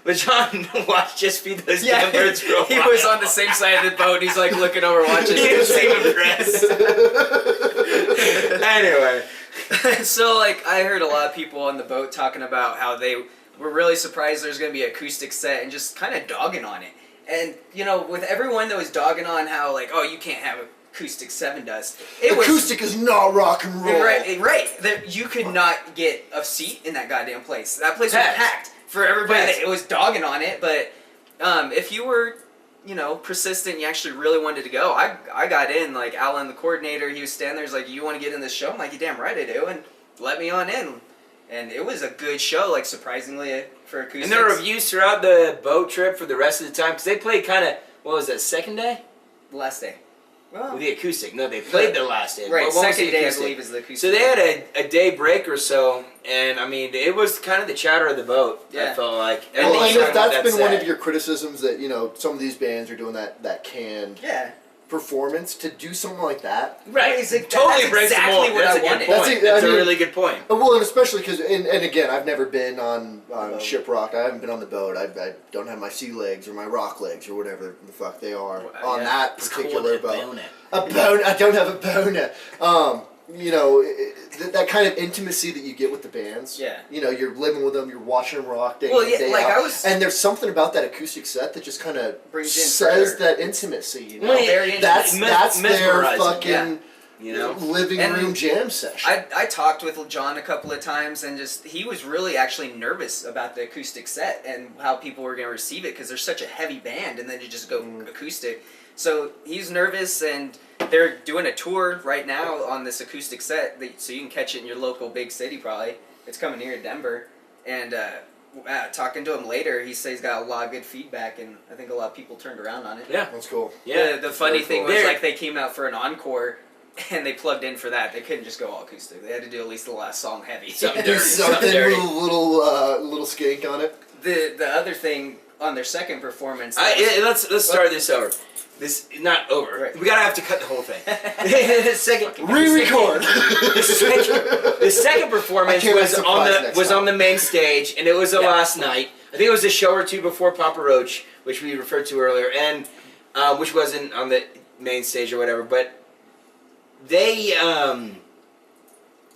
LeJohn watched just feed those damn birds for a while. He was on the same side of the boat. He's like looking over, watching. He was impressed. Anyway. So like I heard a lot of people on the boat talking about how they were really surprised there's going to be an acoustic set and just kind of dogging on it. And with everyone that was dogging on how like, oh, you can't have acoustic Sevendust. Acoustic is not rock and roll. Right. You could not get a seat in that goddamn place. That place was packed for everybody that was dogging on it. But if you were, persistent, and you actually really wanted to go, I got in. Like Alan, the coordinator, he was standing there. He's like, "You want to get in this show?" I'm like, "You damn right I do," and let me on in. And it was a good show, like surprisingly for acoustics. And there were reviews throughout the boat trip for the rest of the time because they played kind of. What was that? Second day? The last day. Well, with the acoustic. No, they played the last day. Right, What was second the day I acoustic? believe is the acoustic. So they had a day break or so, and I mean, it was kind of the chatter of the boat. I felt like. Well, Everything and if that's about been that one set. of your criticisms that some of these bands are doing that canned. Yeah. performance to do something like that. Right. Totally breaks the mold. That's a good point. That's a really good point. Well, and especially because, and again, I've never been on Shiprocked. I haven't been on the boat. I don't have my sea legs or my rock legs or whatever the fuck they are on that particular boat. A bone. I don't have a boner. You know, that kind of intimacy that you get with the bands. Yeah. You know, you're living with them, you're watching them rock day in, day like out. and there's something about that acoustic set that just kind of says that intimacy. You know, that's their fucking living room jam session. I talked with John a couple of times, and he was really actually nervous about the acoustic set and how people were going to receive it because they're such a heavy band, and then you just go acoustic. So he's nervous, and they're doing a tour right now on this acoustic set, so you can catch it in your local big city probably. It's coming here to Denver. And talking to him later, he says he's got a lot of good feedback, and I think a lot of people turned around on it. Yeah. That's cool. Yeah. The funny thing was, like, they came out for an encore, and they plugged in for that. They couldn't just go all acoustic. They had to do at least the last song heavy. Something dirty. Something little skank on it. The other thing on their second performance... let's start this over. This not over. Right. We gotta have to cut the whole thing. Re-record. The second performance was on the main stage, and it was the last night. I think it was a show or two before Papa Roach, which we referred to earlier, and which wasn't on the main stage or whatever. But they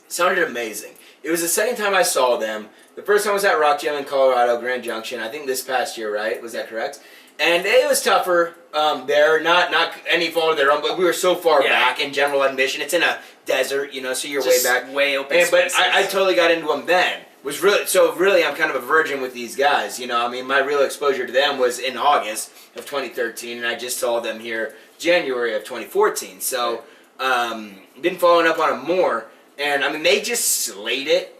sounded amazing. It was the second time I saw them. The first time was at Rock Jam in Colorado, Grand Junction. I think this past year, right? Was that correct? And it was tougher there, not any fault of their own, but we were so far back in general admission. It's in a desert, you know, so you're just way back. Way open spaces. But I totally got into them then. Really, I'm kind of a virgin with these guys, you know. I mean, my real exposure to them was in August of 2013, and I just saw them here January of 2014. So, been following up on them more, and I mean, they just slayed it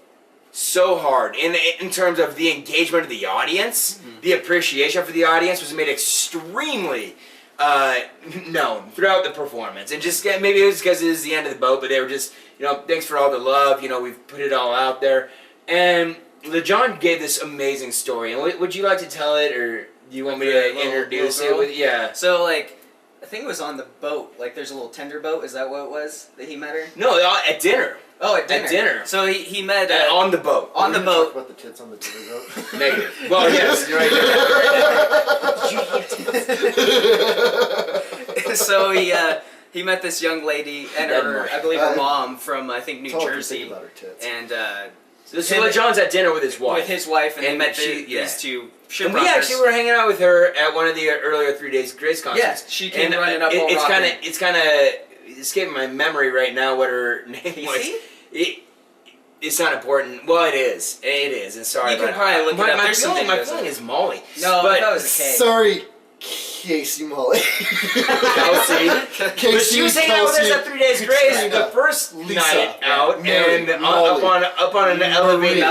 so hard in terms of the engagement of the audience. The appreciation for the audience was made extremely known throughout the performance, and just maybe it was because it was the end of the boat, but they were just, you know, thanks for all the love, you know, we've put it all out there. And John gave this amazing story, and would you like to tell it, or do you want me to introduce it with? So, like, I think it was on the boat, like there's a little tender boat, is that what it was that he met her? No, at dinner. Oh, at dinner. So he met... on the boat. On the boat. Talk about the tits on the dinner boat? Negative. Well, yes, you're right. So he met this young lady and her, I believe her mom from, I think, New Jersey. About her tits. And... So John's at dinner with his wife. And they met these two Shiprockers. And we actually were hanging out with her at one of the earlier 3 Days Grace concerts. Yes, she came running up all It's kind of escaping my memory right now what her name was. It's not important. Well, it is. It is. And sorry, you can probably look it up. My feeling is Molly. No, but that was a K. Sorry, Casey Molly. Kelsey. But she was hanging out with us at 3 Days Grace the first night out, and up on an elevated,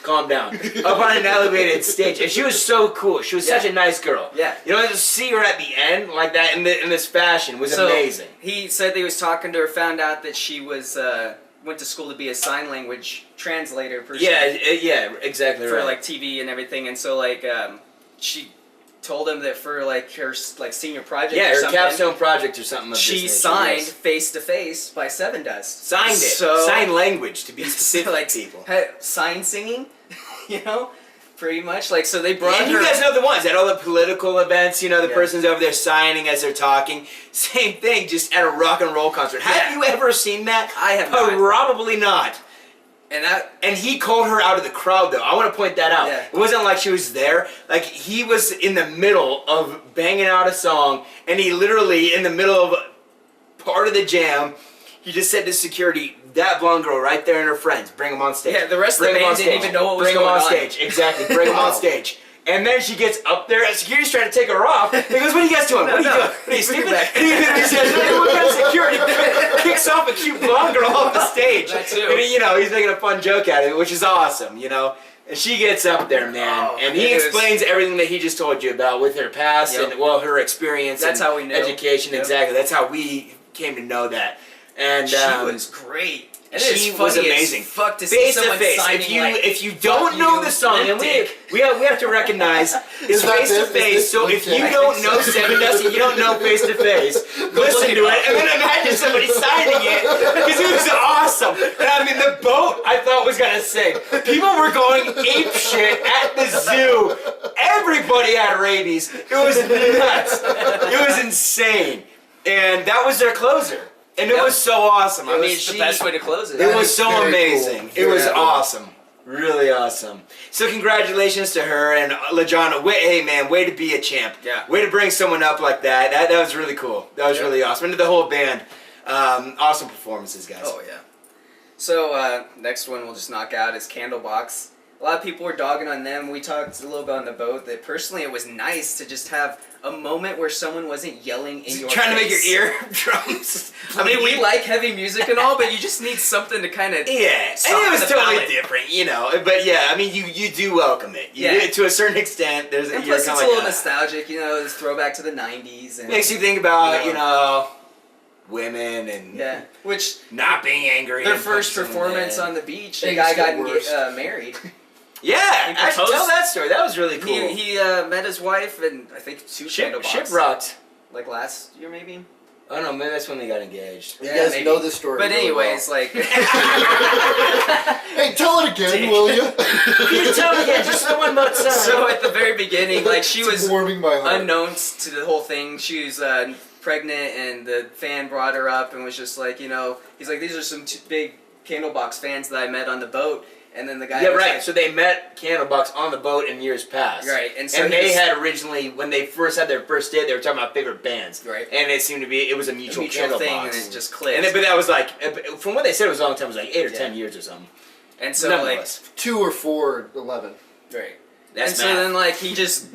calm down. Up on an elevated stage, and she was so cool. She was such a nice girl. Yeah. You know, to see her at the end like that in this fashion was amazing. He said he was talking to her, found out that she was went to school to be a sign language translator person. Yeah, exactly for right. like TV and everything, and so like she told him that for like her like senior project, her capstone project or something. She signed Face to Face by Sevendust. Signed it. So, sign language to be specific. Like people. Sign singing, you know. Pretty much, like, so they brought her... And you guys know the ones at all the political events, you know, the person's over there signing as they're talking. Same thing, just at a rock and roll concert. Have you ever seen that? I have not. Probably not. And he called her out of the crowd, though. I want to point that out. Yeah. It wasn't like she was there. Like, he was in the middle of banging out a song, and he literally, in the middle of part of the jam, he just said to security, that blonde girl right there and her friends, bring them on stage. Yeah, the rest of the band didn't even know what was going on. Bring them on stage, exactly. Bring them on stage. And then she gets up there, and security's trying to take her off. He goes, what are you guys doing? What are you doing? What are you stupid? And he says, hey, what kind of security kicks off a cute blonde girl off the stage? That too. And he, you know, he's making a fun joke out of it, which is awesome, you know. And she gets up there, man, and he explains everything that he just told you about with her past and, well, her experience. That's how we know. Education, exactly. That's how we came to know that. And she was great. She was amazing. Fuck to see face someone to face. signing If you don't know the song, and we have to recognize it's face to face. So if you don't know Sevendust and you don't know face to face, listen into it, and then imagine somebody signing it, because it was awesome. And I mean, the boat I thought was gonna sink. People were going ape shit at the zoo. Everybody had rabies. It was nuts. It was insane. And that was their closer. And it was so awesome. I mean, it's the best way to close it. It was so very amazing. cool. It was Very cool. awesome. Really awesome. So congratulations to her and LaJohn. Hey man, way to be a champ. Yeah. Way to bring someone up like that. That was really cool. That was really awesome. And to the whole band. Awesome performances, guys. Oh yeah. So next one we'll just knock out is Candlebox. A lot of people were dogging on them. We talked a little bit on the boat that personally it was nice to just have a moment where someone wasn't yelling in your Trying to make face. your eardrums. I mean, we like heavy music and all, but you just need something to kind of Yeah, and it was totally different, you know. But yeah, I mean, you do welcome it. You do, to a certain extent. There's and you're plus it's kinda a little like, nostalgic, you know. It's throwback to the '90s and makes you think about you know, women and which not being angry. their and first punching performance them. on the beach, Things the guy get got worse. married. Yeah, I should proposed- tell that story. That was really cool. He met his wife and I think 2 Candlebox. Shiprocked. Like last year maybe. Oh no, maybe that's when they got engaged. You Yeah, guys maybe. know this story. But really anyways, well. like Hey, tell it again, will you? You tell me again, just the one more time. so at the very beginning, like she It's was warming my heart. unknowns to the whole thing. She was pregnant, and the fan brought her up and was just like, you know, he's like, these are some big Candlebox fans that I met on the boat, and then the guy Yeah, was right. like, So they met Candlebox on the boat in years past. Right, and so they he's- had originally, when they first had their first date, they were talking about favorite bands. Right. And it seemed to be, it was a a mutual, mutual thing, and Candlebox. it just clicked. And then, but that was like, from what they said, it was a long time. It was like 8 or 10 Yeah. years or something. and so like, Nonetheless. 2 or 4, 11. right. That's and so math. then like he just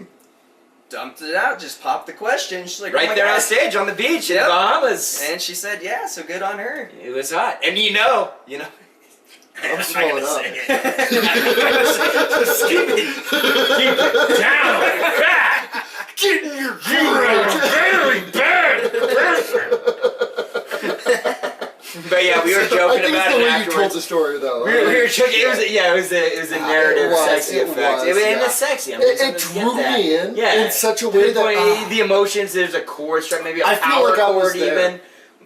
dumped it out, just popped the question. She's like, oh Right my there God. on stage on the beach in Yep. the Bahamas. And she said, yeah, so good on her. It was hot. And you know. I'm swelling up. Just keep it down. Back. Get in your Very bad But yeah, we were I joking think about it's the it way you told afterwards. the story, though. We were joking. It was a narrative, it was, sexy it effect. was, And yeah. it's sexy. I mean, It sometimes you drew get that. me in Yeah. in such a way that the emotions. There's a chord struck, maybe a I feel power like I was chord there. even.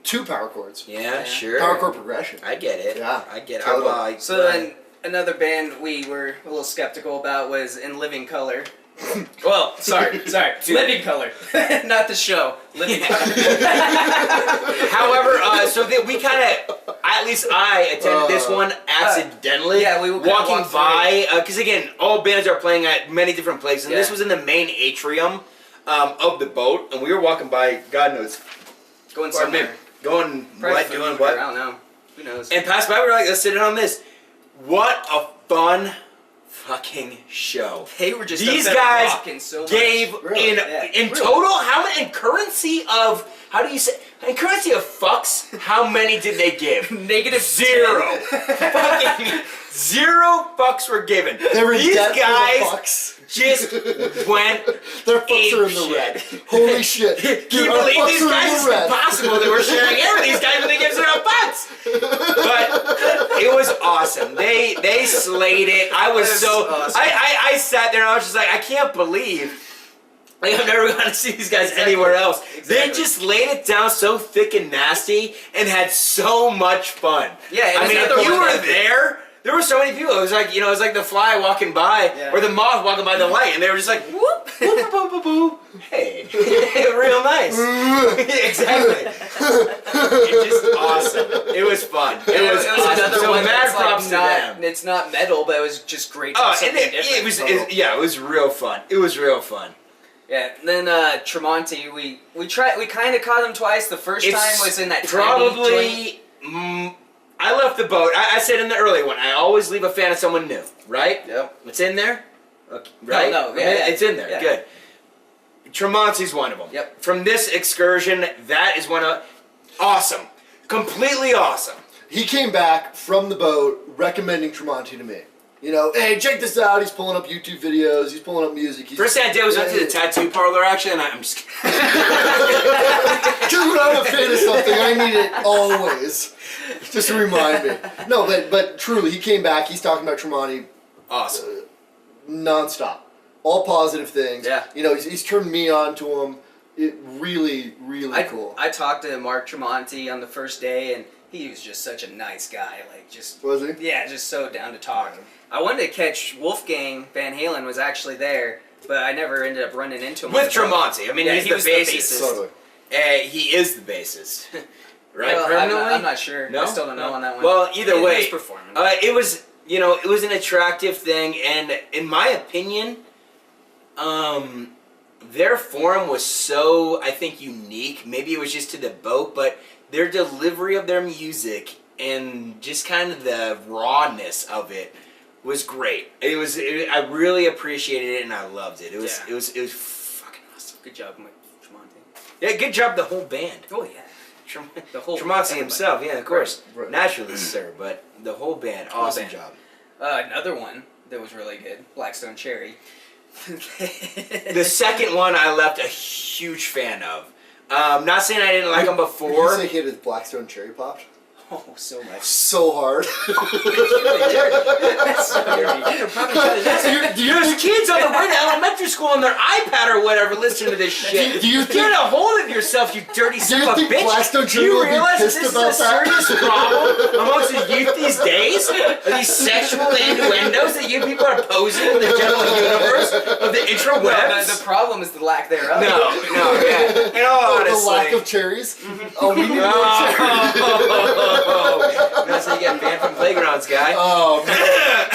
2 power chords. Yeah, sure. Power chord progression. I get it. Yeah, I get it. totally. So then another band we were a little skeptical about was In Living Color. Well, sorry, Living Color, not the show. Living Color. However, we kind of, at least I attended this one accidentally. yeah, we kinda walking walked by because again, all bands are playing at many different places, and this Yeah. was in the main atrium of the boat, and we were walking by. God knows, Going or maybe somewhere. going Probably what, food, doing or what, I don't know. Who knows? and passed by. We were like, let's sit in on this. What a fun fucking show! They were just These up there guys rocking so much. gave Really? in total how many in currency of in currency of fucks, how many did they give? Negative 0. Fucking 0 fucks were given. They were These dead for the guys fucks. just went Their fucks are in the ape red. shit. Holy shit. Can Dude, you our believe fucks these are guys? in It's the red. impossible that we're sharing air with these guys when they give 0 fucks. But it was awesome. They slayed it. I was That's so awesome. I sat there and I was just like, I can't believe like I've never gone to see these guys Exactly. anywhere else. They Exactly. just laid it down so thick and nasty and had so much fun. Yeah, and I mean, it's if another you one were that- there, there were so many people. It was like, it was like the fly walking by Yeah. or the moth walking by the light, and they were just like, whoop, whoop, whoop, whoop, whoop. Hey, real nice. Exactly. It's just awesome. It was fun. It was awesome. another So one mad that's props to like them. it's not metal, but it was just great to Oh, have and something it different. was real fun. It was real fun. Yeah, and then Tremonti, we kind of caught him twice. The first time was in that tiny joint. probably. I left the boat. I said in the early one, I always leave a fan of someone new, right? Yep. It's in there, okay, right? No, yeah, It's in there. yeah. Good. Tremonti's one of them. Yep. From this excursion, that is one of awesome, completely awesome. He came back from the boat recommending Tremonti to me. You know, hey, check this out. He's pulling up YouTube videos. He's pulling up music. He's, First thing I did was went to the yeah. tattoo parlor. Actually, and I'm just kidding. Just when I'm a fan of something, I need it always. Just to remind me. No, but truly, he came back. He's talking about Tremonti awesome. nonstop. All positive things. Yeah. You know, he's turned me on to him. It really, really cool. I talked to Mark Tremonti on the first day, and he was just such a nice guy. Like, just... Was he? Yeah, just so down to talk. I wanted to catch Wolfgang Van Halen was actually there, but I never ended up running into him. With Tremonti. I mean, he's he the bassist. Totally. He is the bassist. Right? Well, I'm not sure. No? I still don't know on that one. Well, either way, he was performing. it was, it was an attractive thing, and in my opinion, their form was so, I think, unique. Maybe it was just to the boat, but their delivery of their music and just kind of the rawness of it was great. I really appreciated it, and I loved it. It was fucking awesome. Good job, Mike Tremonti. Yeah, good job, the whole band. Oh yeah. The whole Tremonti himself, yeah, of course. Right. Naturally, sir, but the whole band, awesome job. Another one that was really good, Blackstone Cherry. The second one I left a huge fan of. Not saying I didn't like them before. Did you say he had his Blackstone cherry popped? Oh, so much. So hard. There's kids on the way to elementary school on their iPad or whatever listening to this shit. Do you Get a hold of yourself, you dirty son of a bitch. Blackstone Do you will be realize that pissed this is about a serious problem amongst the youth these days? Are these sexual innuendos that you people are posing in the general universe of the interwebs? The problem is the lack thereof. No, yeah. In all honesty. The lack of cherries? Oh, we need more cherries. That's how you get banned from playgrounds, guy. Oh, man.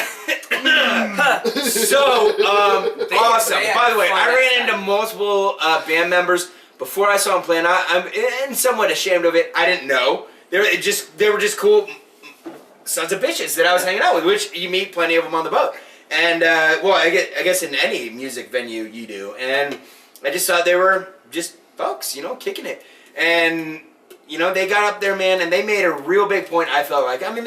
So, awesome. they had By the way, fun I at ran that. into multiple band members before I saw them playing. I'm somewhat ashamed of it. I didn't know. They were just cool sons of bitches that I was hanging out with, which you meet plenty of them on the boat. And, well, I guess in any music venue you do. And I just thought they were just folks, kicking it. And... they got up there, man, and they made a real big point, I felt like. I mean,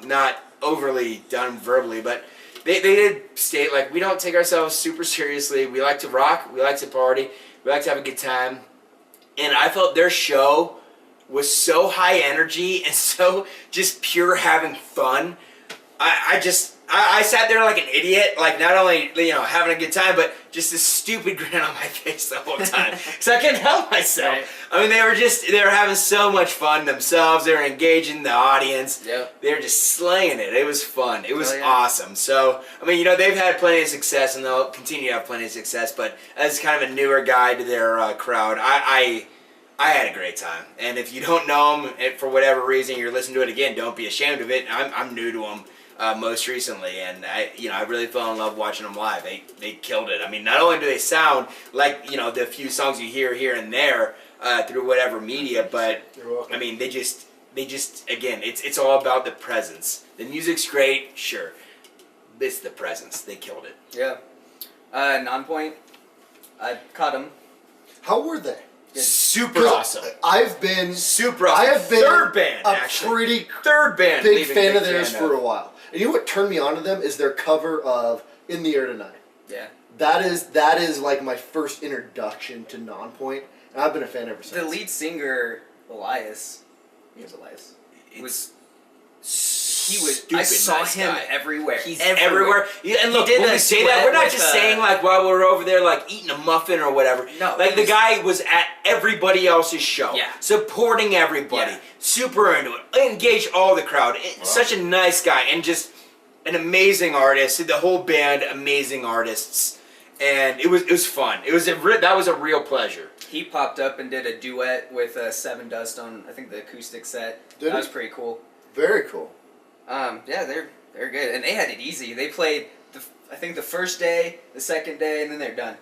not overly done verbally, but they did state, like, we don't take ourselves super seriously. We like to rock. We like to party. We like to have a good time. And I felt their show was so high energy and so just pure having fun. I sat there like an idiot, like not only having a good time, but just this stupid grin on my face the whole time, because I couldn't help myself. Right. I mean, they were having so much fun themselves. They were engaging the audience. Yep. They were just slaying it. It was fun. It was yeah. awesome. So I mean, they've had plenty of success, and they'll continue to have plenty of success. But as kind of a newer guy to their crowd, I had a great time. And if you don't know them, for whatever reason, you're listening to it again, don't be ashamed of it. I'm new to them. Most recently, and I really fell in love watching them live. They killed it. I mean, not only do they sound like the few songs you hear here and there through whatever media, but I mean they just again it's all about the presence. The music's great, sure. It's the presence. They killed it. Yeah. Nonpoint. I caught him. How were they? Super awesome. I've been Super awesome. I have been third band, a actually. pretty Third band. big fan of theirs for a while. And you know what turned me on to them is their cover of "In the Air Tonight." Yeah. That is like my first introduction to Nonpoint, and I've been a fan ever since. The lead singer, Elias. He was Elias. I saw nice him guy. everywhere. He's everywhere. Yeah, and look, did when a we say that, we're not duet just with, saying like while we're over there like eating a muffin or whatever. No, like the guy was at everybody else's show, Yeah. supporting everybody, Yeah. super into it, engaged all the crowd. Such a nice guy and just an amazing artist. The whole band, amazing artists, and it was fun. That was a real pleasure. He popped up and did a duet with Sevendust on I think the acoustic set. That was pretty cool. Very cool. Yeah, they're good, and they had it easy. They played I think the first day, the second day, and then they're done.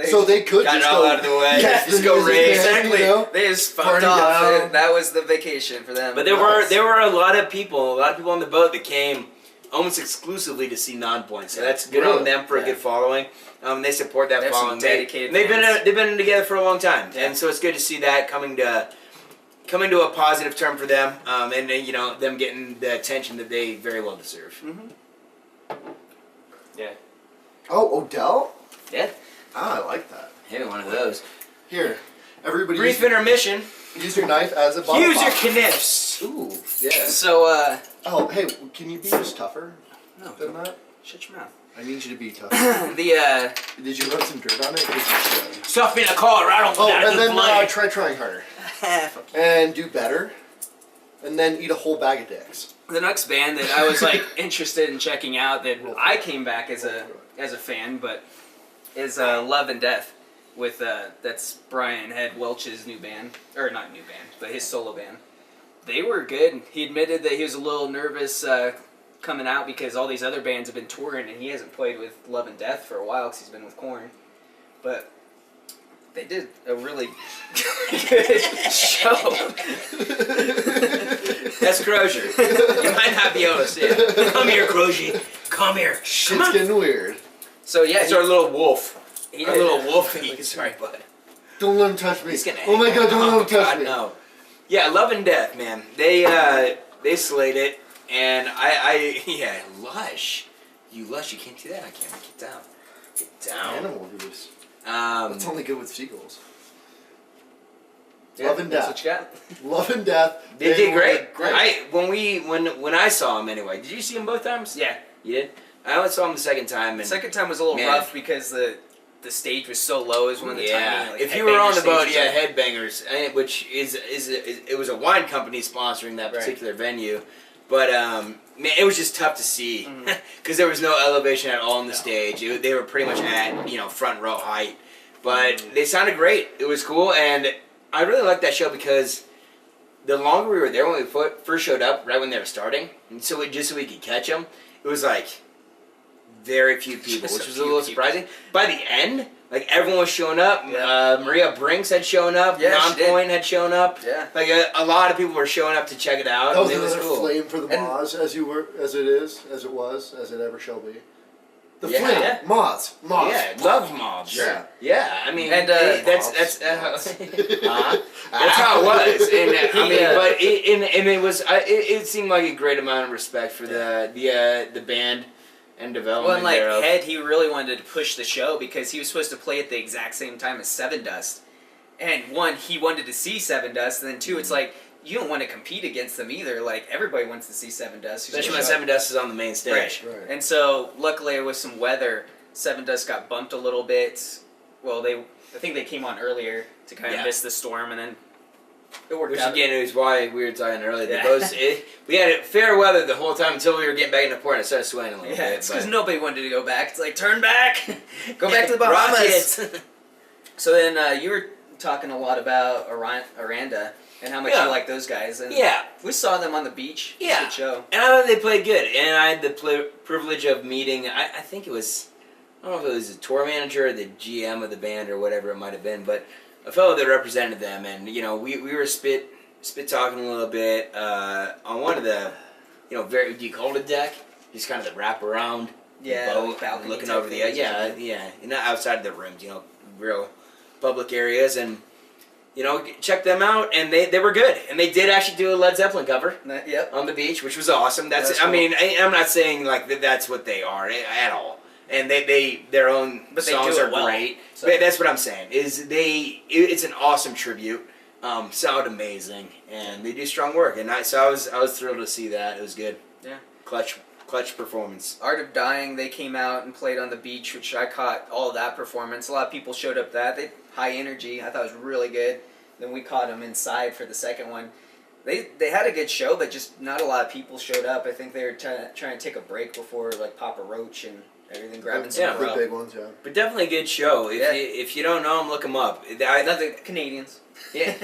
So they could got just it all go out of the way. Yes, Just the go music race. band, Exactly. They just fucked Party off. down. That was the vacation for them. But there were a lot of people on the boat that came almost exclusively to see Nonpoint. So that's good on them for a good following. They support that They have some following. dedicated They've fans. been together for a long time, Yeah. and so it's good to see that coming to a positive term for them, and them getting the attention that they very well deserve. Yeah. Oh, Odell? Yeah, Ah, I like that. hey, one of those. Here, everybody Brief intermission. use your knife as a bottle Use your pop. kniffs. Ooh, yeah. So Oh, hey, can you be just tougher no, than that? shut your mouth. I need you to be tough. The Did you rub some dirt on it? 'Cause you should. Stuff in a Colorado. Oh, and then try trying harder. And do better. And then eat a whole bag of dicks. the next band that I was like interested in checking out that I came back as a fan, but is Love and Death with that's Brian Head Welch's new band, or not new band, but his solo band. They were good. He admitted that he was a little nervous coming out because all these other bands have been touring and he hasn't played with Love and Death for a while because he's been with Korn. But they did a really good show. That's Crozier. You might not be able to see it. Come here, Crozier. Come here. Shit's getting weird. So yeah, it's our little wolf. He our little wolfie. Sorry, bud. Don't let him touch me. Oh my god, don't let him touch me. No. Yeah, Love and Death, man. They slayed it, and yeah, Lush. You Lush, you can't do that. I can't. Get down. Get down. Animal abuse. It's only good with seagulls. Yeah, Love and Death. That's what you got? Love and Death. They did great. When I saw them anyway. Did you see them both times? Yeah. You did? I only saw them the second time. And the second time was a little rough because the stage was so low. Is one of the timing. Like if you were on the boat, stages, Headbangers, which it was a wine company sponsoring that particular venue, but man, it was just tough to see because there was no elevation at all on the stage. They were pretty much at front row height, but they sounded great. It was cool, and I really liked that show because the longer we were there when we first showed up, right when they were starting, and so we could catch them, it was like very few people, which was a little surprising. By the end, like everyone was showing up. Maria Brinks had shown up. Nonpoint had shown up. Yeah, like a lot of people were showing up to check it out. That was and it was another cool. flame for the Moz, as it ever shall be. The flame, Yeah, Moz. Yeah, love mobs. Yeah, yeah. I mean, and that's how it was. And I mean, but it was. It seemed like a great amount of respect for the band. And development. Well, and like thereof. Head, he really wanted to push the show because he was supposed to play at the exact same time as Sevendust. And one, he wanted to see Sevendust, and then two, it's like you don't want to compete against them either. Like everybody wants to see Sevendust, especially when Sevendust is on the main stage. Right. And so, luckily, with some weather, Sevendust got bumped a little bit. Well, I think they came on earlier to kind of miss the storm, and then it worked out. Which again is why we were talking earlier. We had fair weather the whole time until we were getting back in the port and it started swaying a little bit. Yeah, it's because nobody wanted to go back. It's like, turn back! Go back to the Bahamas! So then you were talking a lot about Aranda and how much you like those guys. And we saw them on the beach. Yeah. Good show. And I thought they played good. And I had the privilege of meeting, I think it was, I don't know if it was the tour manager or the GM of the band or whatever it might have been, but a fellow that represented them, and we were spit talking a little bit on one of the, do you call it a deck? Just kind of the wrap around, boat, looking over the not outside the rooms, real public areas, and check them out, and they were good, and they did actually do a Led Zeppelin cover, on the beach, which was awesome. That's cool. I mean, I'm not saying like that's what they are at all. And their own songs are great. So. But that's what I'm saying. It's an awesome tribute. Sound amazing, and they do strong work. And I was thrilled to see that. It was good. Yeah. Clutch performance. Art of Dying, they came out and played on the beach, which I caught all of that performance. A lot of people showed up they high energy. I thought it was really good. Then we caught them inside for the second one. They had a good show, but just not a lot of people showed up. I think they were trying to take a break before like Papa Roach and everything, grabbing some the big ones, But definitely a good show. If you don't know them, look them up. Nothing Canadians. Yeah.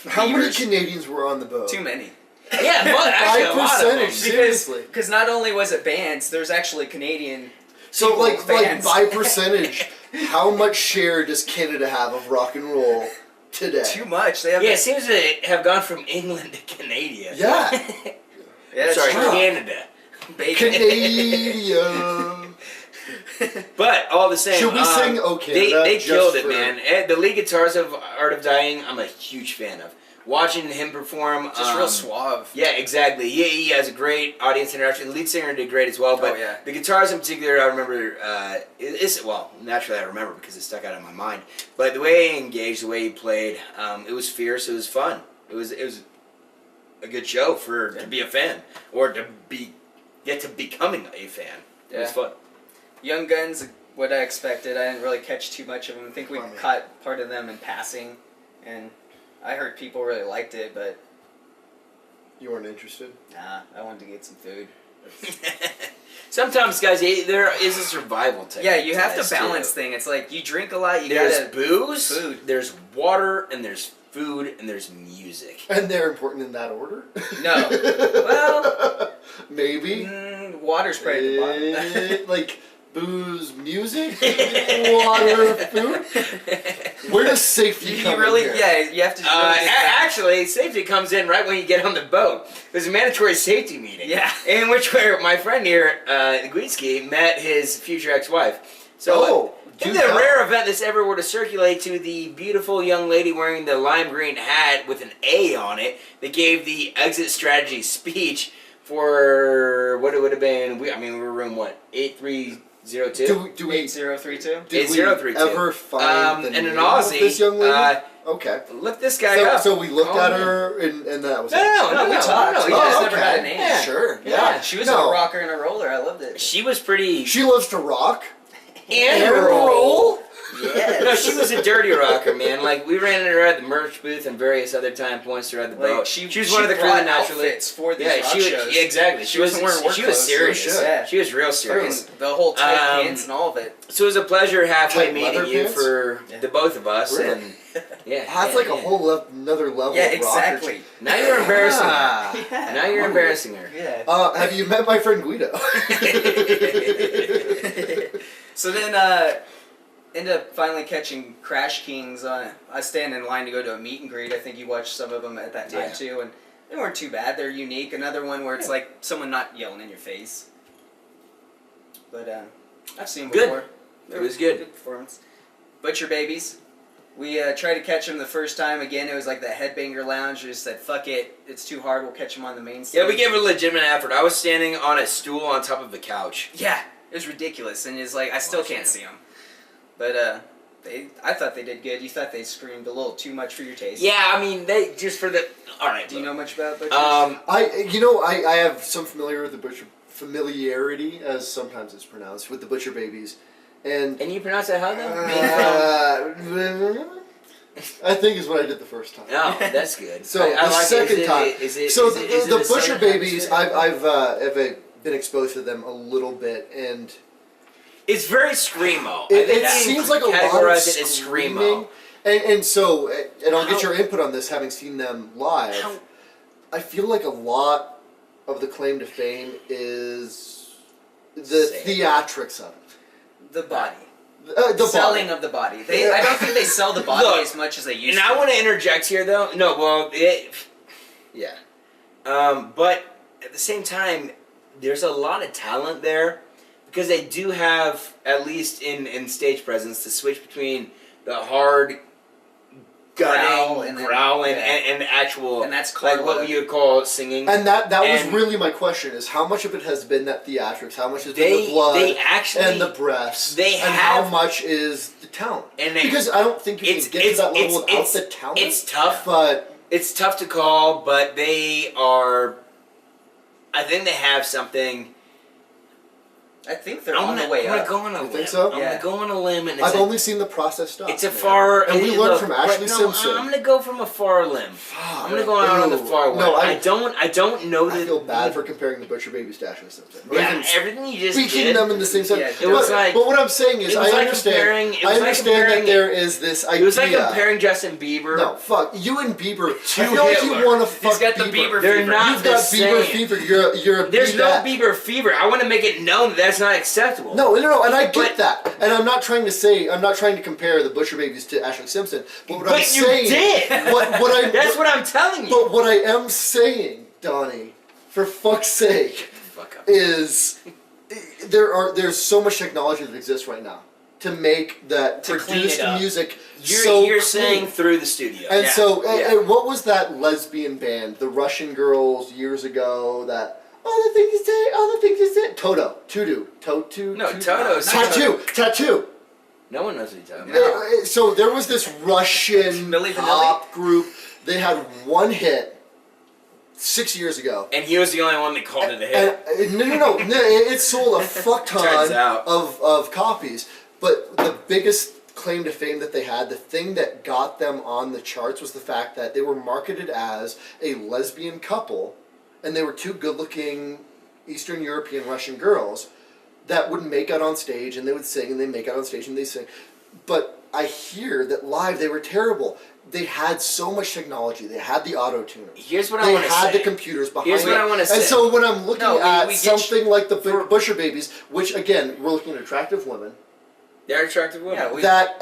How many Canadians were on the boat? Too many. Yeah, well, actually a lot of them. Seriously. Because not only was it bands, there's actually Canadian. So like by percentage, how much share does Canada have of rock and roll today? Too much. It seems to have gone from England to Canada. Yeah. Canada. Canada. But all the same, should we sing "Oh Canada"? They killed it, man. The lead guitars of Art of Dying, I'm a huge fan of. Watching him perform, just real suave. Yeah, exactly. He has a great audience interaction. The lead singer did great as well. But the guitars in particular, I remember. Naturally I remember because it stuck out in my mind. But the way he engaged, the way he played, it was fierce. It was fun. It was a good show to be a fan or to be get to becoming a fan. It was fun. Young Guns, what I expected. I didn't really catch too much of them. I think we caught part of them in passing, and I heard people really liked it, but You weren't interested? nah, I wanted to get some food. Sometimes, guys, there is a survival technique. Yeah, you have to this, balance too. thing. It's like you drink a lot, you There's gotta booze, food. there's water, and there's food, and there's music. And they're important in that order? No. Well, maybe. Water's probably at the bottom. Like booze, music, water, food. Where does safety come in here? Yeah, you have to. Actually, safety comes in right when you get on the boat. There's a mandatory safety meeting. Yeah. In which where my friend here, Gweedo, met his future ex-wife. So, in the rare event this ever were to circulate to the beautiful young lady wearing the lime green hat with an A on it that gave the exit strategy speech for what it would have been. We were room 8302. Do we 8032? Did we 8032. ever find the and name an Aussie, of this young lady? Okay. Look this guy up. So we looked at man. her, and that was it. No, we talked. No, You yeah. guys never got a name. Yeah. Sure. Yeah. She was No. a rocker and a roller. I loved it. She was pretty. She loves to rock. And roll. Yes. No, she was a dirty rocker, man. Like, we ran into her at the merch booth and various other time points throughout the boat. She was one of the crew that naturally. outfits for these Yeah, rock she was. shows. Yeah, exactly. She wasn't wearing work She was clothes, serious. so yeah. She was real serious. The whole tight Um, pants and all of it. So it was a pleasure halfway Tight meeting leather you pants? for the both of us. Really? And yeah, That's like a whole another level Yeah, of rocker. exactly. Now you're embarrassing her. Yeah. Now you're embarrassing her. Yeah. Have you met my friend Gweedo? So then, ended up finally catching Crash Kings. I stand in line to go to a meet and greet. I think you watched some of them at that time too, and they weren't too bad. They're unique. Another one where it's like someone not yelling in your face. But I've seen them Good. before. It was good. Good performance. Butcher Babies. We tried to catch them the first time. Again, it was like the Headbanger Lounge. We just said, fuck it. It's too hard. We'll catch them on the main stage. Yeah, we gave a legitimate effort. I was standing on a stool on top of a couch. Yeah, it was ridiculous. And it's like, I still can't see them. But I thought they did good. You thought they screamed a little too much for your taste. Yeah, I mean, they just for the. All right. Do you know much about Butchers? I have some familiarity, as sometimes it's pronounced, with the Butcher Babies, and you pronounce that how though? I think is what I did the first time. Oh, that's good. So the like second it. time, Is it so is it- is it the a Butcher Southern Babies, hemisphere? I've been exposed to them a little bit, and It's very screamo. it seems like a lot of categorize it as screaming, and so and I'll get your input on this, having seen them live. I feel like a lot of the claim to fame is the theatrics of it. The body. The Selling body. of the body. I don't think they sell the body Look, as much as they used And to. I want to interject here, though. No, well, yeah. But at the same time, there's a lot of talent there because they do have, at least in stage presence, to switch between the hard growling, and actual, and that's like what you would call singing. And that was And- really my question: is how much of it has been that theatrics? How much has been the blood they actually and the breasts? they and have- how much is the talent? And because I don't think you can get to that level without the talent. It's tough, but it's tough to call. But they are. I think they have something. I think they're on the way I'm up. gonna go on a You limb. think so? I'm Yeah. gonna go on a limb, and I've only seen the processed stuff. it's a man. far. and we learned look, from but Ashley no, Simpson. I'm gonna go from a far limb. I'm gonna go out on the far one. No, I don't know I that. feel bad for comparing the Butcher Babies to Ashley Simpson. Yeah, everything you just we keep did. them in the same sentence. Yeah, it was like- but what I'm saying is, it was I like understand. comparing- it was I like understand comparing- that there is this idea. It was like comparing Justin Bieber. No, fuck you and Bieber. To I feel like Hitler. you want to fuck He's got the Bieber They're fever. not You've the got same. Bieber fever. You're a There's no Bieber. Bieber fever. I want to make it known that that's not acceptable. No, and I get But- that. And I'm not trying to compare the Butcher Babies to Ashley Simpson. But what I'm But you saying, did. That's what I'm telling you. But what I am saying, Donnie, for fuck's sake, Fuck up. is there's so much technology that exists right now to make that To clean produced it up. music You're so saying clean. through the studio. And Yeah. so, Yeah. and what was that lesbian band, the Russian girls years ago? That all the things you say. Toto. No, Toto's- Tattoo. No one knows what you're talking about. So there was this Russian Milli Vanilli? pop group. They had one hit. 6 years ago. And he was the only one that called it a hit. No, it sold a fuck Turns ton out. of copies. But the biggest claim to fame that they had, the thing that got them on the charts, was the fact that they were marketed as a lesbian couple, and they were two good-looking Eastern European Russian girls that would make out on stage, and they would sing, and they make out on stage, and they sing. But I hear that live they were terrible. They had so much technology. They had the auto-tuner. Here's what I want to say. They had the computers behind Here's what I want to say. And so when I'm looking at we something like the Busher Babies, which again, we're looking at attractive women, They're attractive women. Yeah, that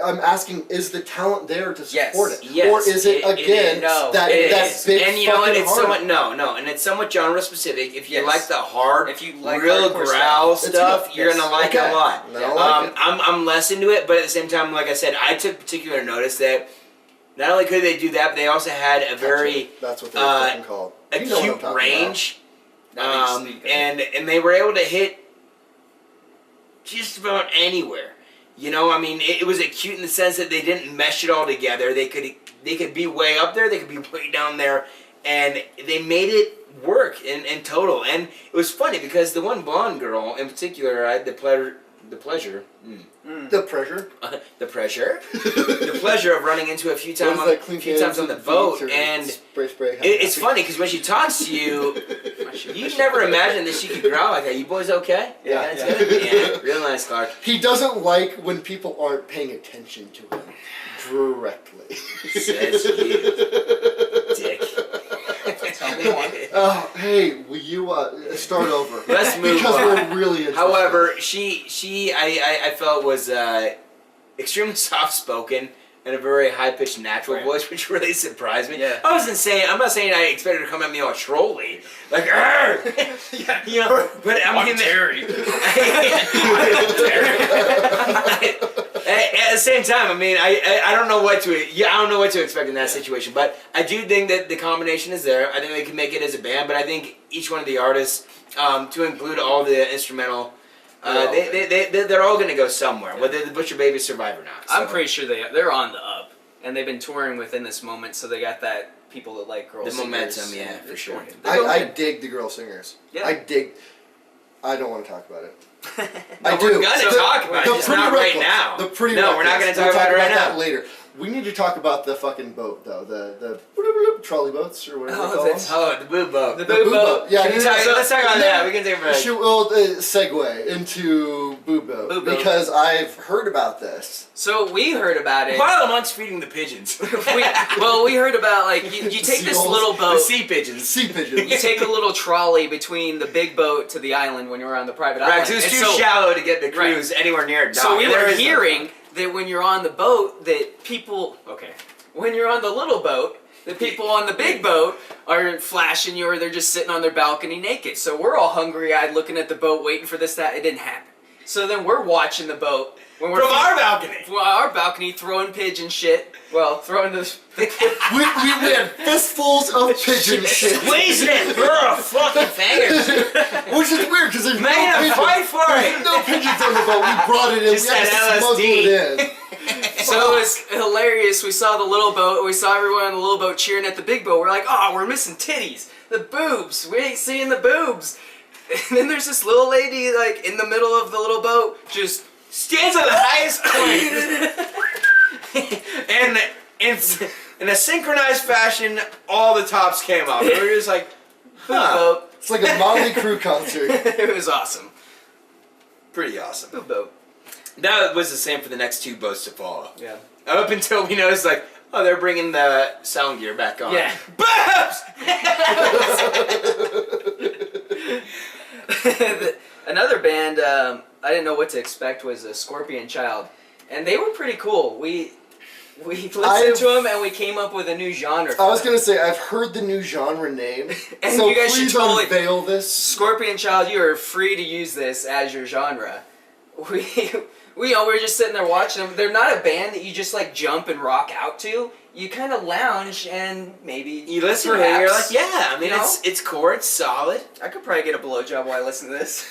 I'm asking, is the talent there to support it? Yes, or is it again No, that it that is. big And you know what? fucking It's heart? somewhat and it's somewhat genre specific. If you Yes. like the hard, If you like real hardcore growl stuff, stuff, it's you're good. gonna like Okay. it a lot. Then I'll like it. I'm less into it, but at the same time, like I said, I took particular notice that not only could they do that, but they also had a very That's what they're fucking called. You know what I'm acute talking range, That makes it and they were able to hit just about anywhere. You know, I mean, it was acute in the sense that they didn't mesh it all together. They could be way up there, they could be way down there, and they made it work in total. And it was funny because the one blonde girl in particular, I had the pleasure. The pressure. The pleasure of running into a few times on the boat, and spray. it's funny because when she talks to you, you never imagined that she could growl like that. You boys okay? Yeah. That's good? Yeah, real nice, Clark. He doesn't like when people aren't paying attention to him directly. Says you, dick. Tell me one. Hey, will you start over? Let's move because on. we're really interested. However, I felt was extremely soft spoken and a very high pitched natural voice, which really surprised me. Yeah. I wasn't saying I'm not saying I expected her to come at me all trolly, like yeah, you know. But I mean, Terry. At the same time, I mean, I don't know what to expect in that situation, but I do think that the combination is there. I think they can make it as a band, but I think each one of the artists, to include all the instrumental, they're all going to go somewhere, whether the Butcher Babies survive or not. So. I'm pretty sure they're on the up, and they've been touring within this moment, so they got that people that like girl The singers. momentum, yeah, for sure. I dig the girl singers. Yeah. I don't want to talk about it. No, I do. we're gonna talk about it, just not right now. The pretty No, we're not Reckless. gonna talk about it right that now. later. We need to talk about the fucking boat though. The trolley boats or whatever. Oh, they that's- call them. Oh, the boob boat. The boob boat. Yeah, Let's talk about that. We can take a break. We'll segue into boob boat Boob boat. because I've heard about this. So we heard about it. While amongst feeding the pigeons. we heard about, like, you take this Seagulls. little The boat, sea pigeons. Sea pigeons. you take a little trolley between the big boat to the island when you're on the private Right, island. because it was And too so- shallow to get the cruise anywhere near a dock. So we And there were is no hearing dock. that when you're on the boat, that people, when you're on the little boat, the people on the big boat are flashing you, or they're just sitting on their balcony naked. So we're all hungry-eyed looking at the boat, waiting for this, that. It didn't happen. So then we're watching the boat. When we're From our balcony. From our balcony, throwing pigeon shit. Well, throwing the... we had fistfuls of pigeon shit. Squeezing it through our fucking fingers. Which is weird because there's Man, no pigeons. fight for There's it. no pigeons on the boat. We brought it in. Just we had that to smuggle LSD. it in. So it was hilarious. We saw the little boat. We saw everyone on the little boat cheering at the big boat. We're like, oh, we're missing titties. The boobs. We ain't seeing the boobs. And then there's this little lady, like, in the middle of the little boat, just... Stands on the highest point. And in a synchronized fashion, all the tops came off. We were just like, boat. It's like a Motley Crue concert. It was awesome. pretty awesome. Boob boat. That was the same for the next two boats to follow. Yeah. Up until we noticed, like, oh, they're bringing the sound gear back on. Yeah. Boobs! Another band I didn't know what to expect was a Scorpion Child, and they were pretty cool. We listened to them and we came up with a new genre. I was gonna say I've heard the new genre name, And so you guys should please totally- unveil this. Scorpion Child, you are free to use this as your genre. We were just sitting there watching them. They're not a band that you just like jump and rock out to. You kind of lounge and maybe You listen to it and you're like, yeah, I mean, You know? it's core, it's solid. I could probably get a blowjob while I listen to this.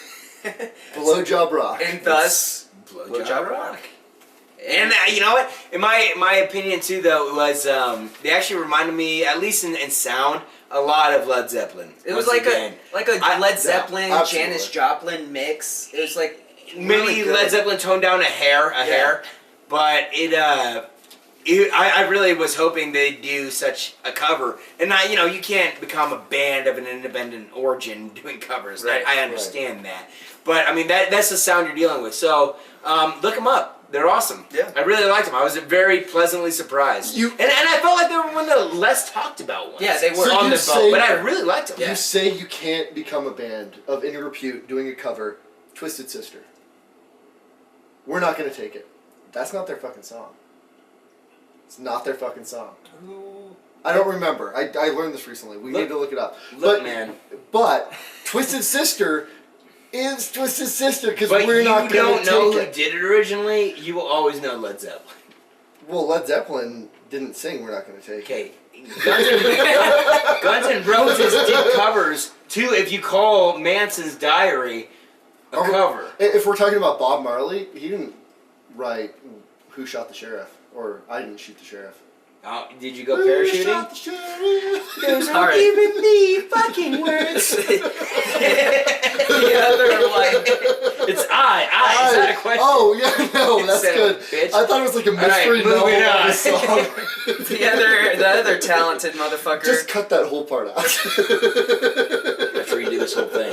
Blowjob rock. And thus, Blowjob rock. And you know what? In my opinion too, though, was they actually reminded me, at least in sound, a lot of Led Zeppelin. It was once like again. a Led Zeppelin, absolutely. Janis Joplin mix. It was like Maybe really good. Led Zeppelin toned down a hair, but I really was hoping they'd do such a cover, and you can't become a band of an independent origin doing covers. Right, I understand that, but I mean that's the sound you're dealing with. So look them up. They're awesome. Yeah. I really liked them. I was very pleasantly surprised. And I felt like they were one of the less talked about ones. Yeah, they were. So on you the boat, but I really liked them. You say you can't become a band of any repute doing a cover, Twisted Sister. We're not going to take it. That's not their fucking song. It's not their fucking song. I don't remember. I learned this recently. We need to look it up. But Twisted Sister is Twisted Sister because we're not going to take it. But you don't know who did it originally. You will always know Led Zeppelin. Well, Led Zeppelin didn't sing We're Not Going to Take It. Okay. Guns N' Roses did covers too. If you call Manson's Diary a cover. If we're talking about Bob Marley, he didn't write Who Shot the Sheriff or I Didn't Shoot the Sheriff. Oh, did you go parachuting? Who shot the sheriff? There's All no right. giving me fucking words. The other line. It's I. Is that a question? Oh, yeah, no, that's Son of a good. bitch. I thought it was like a mystery moving novel on. of a song. The other talented motherfucker. Just cut that whole part out. I have to redo this whole thing.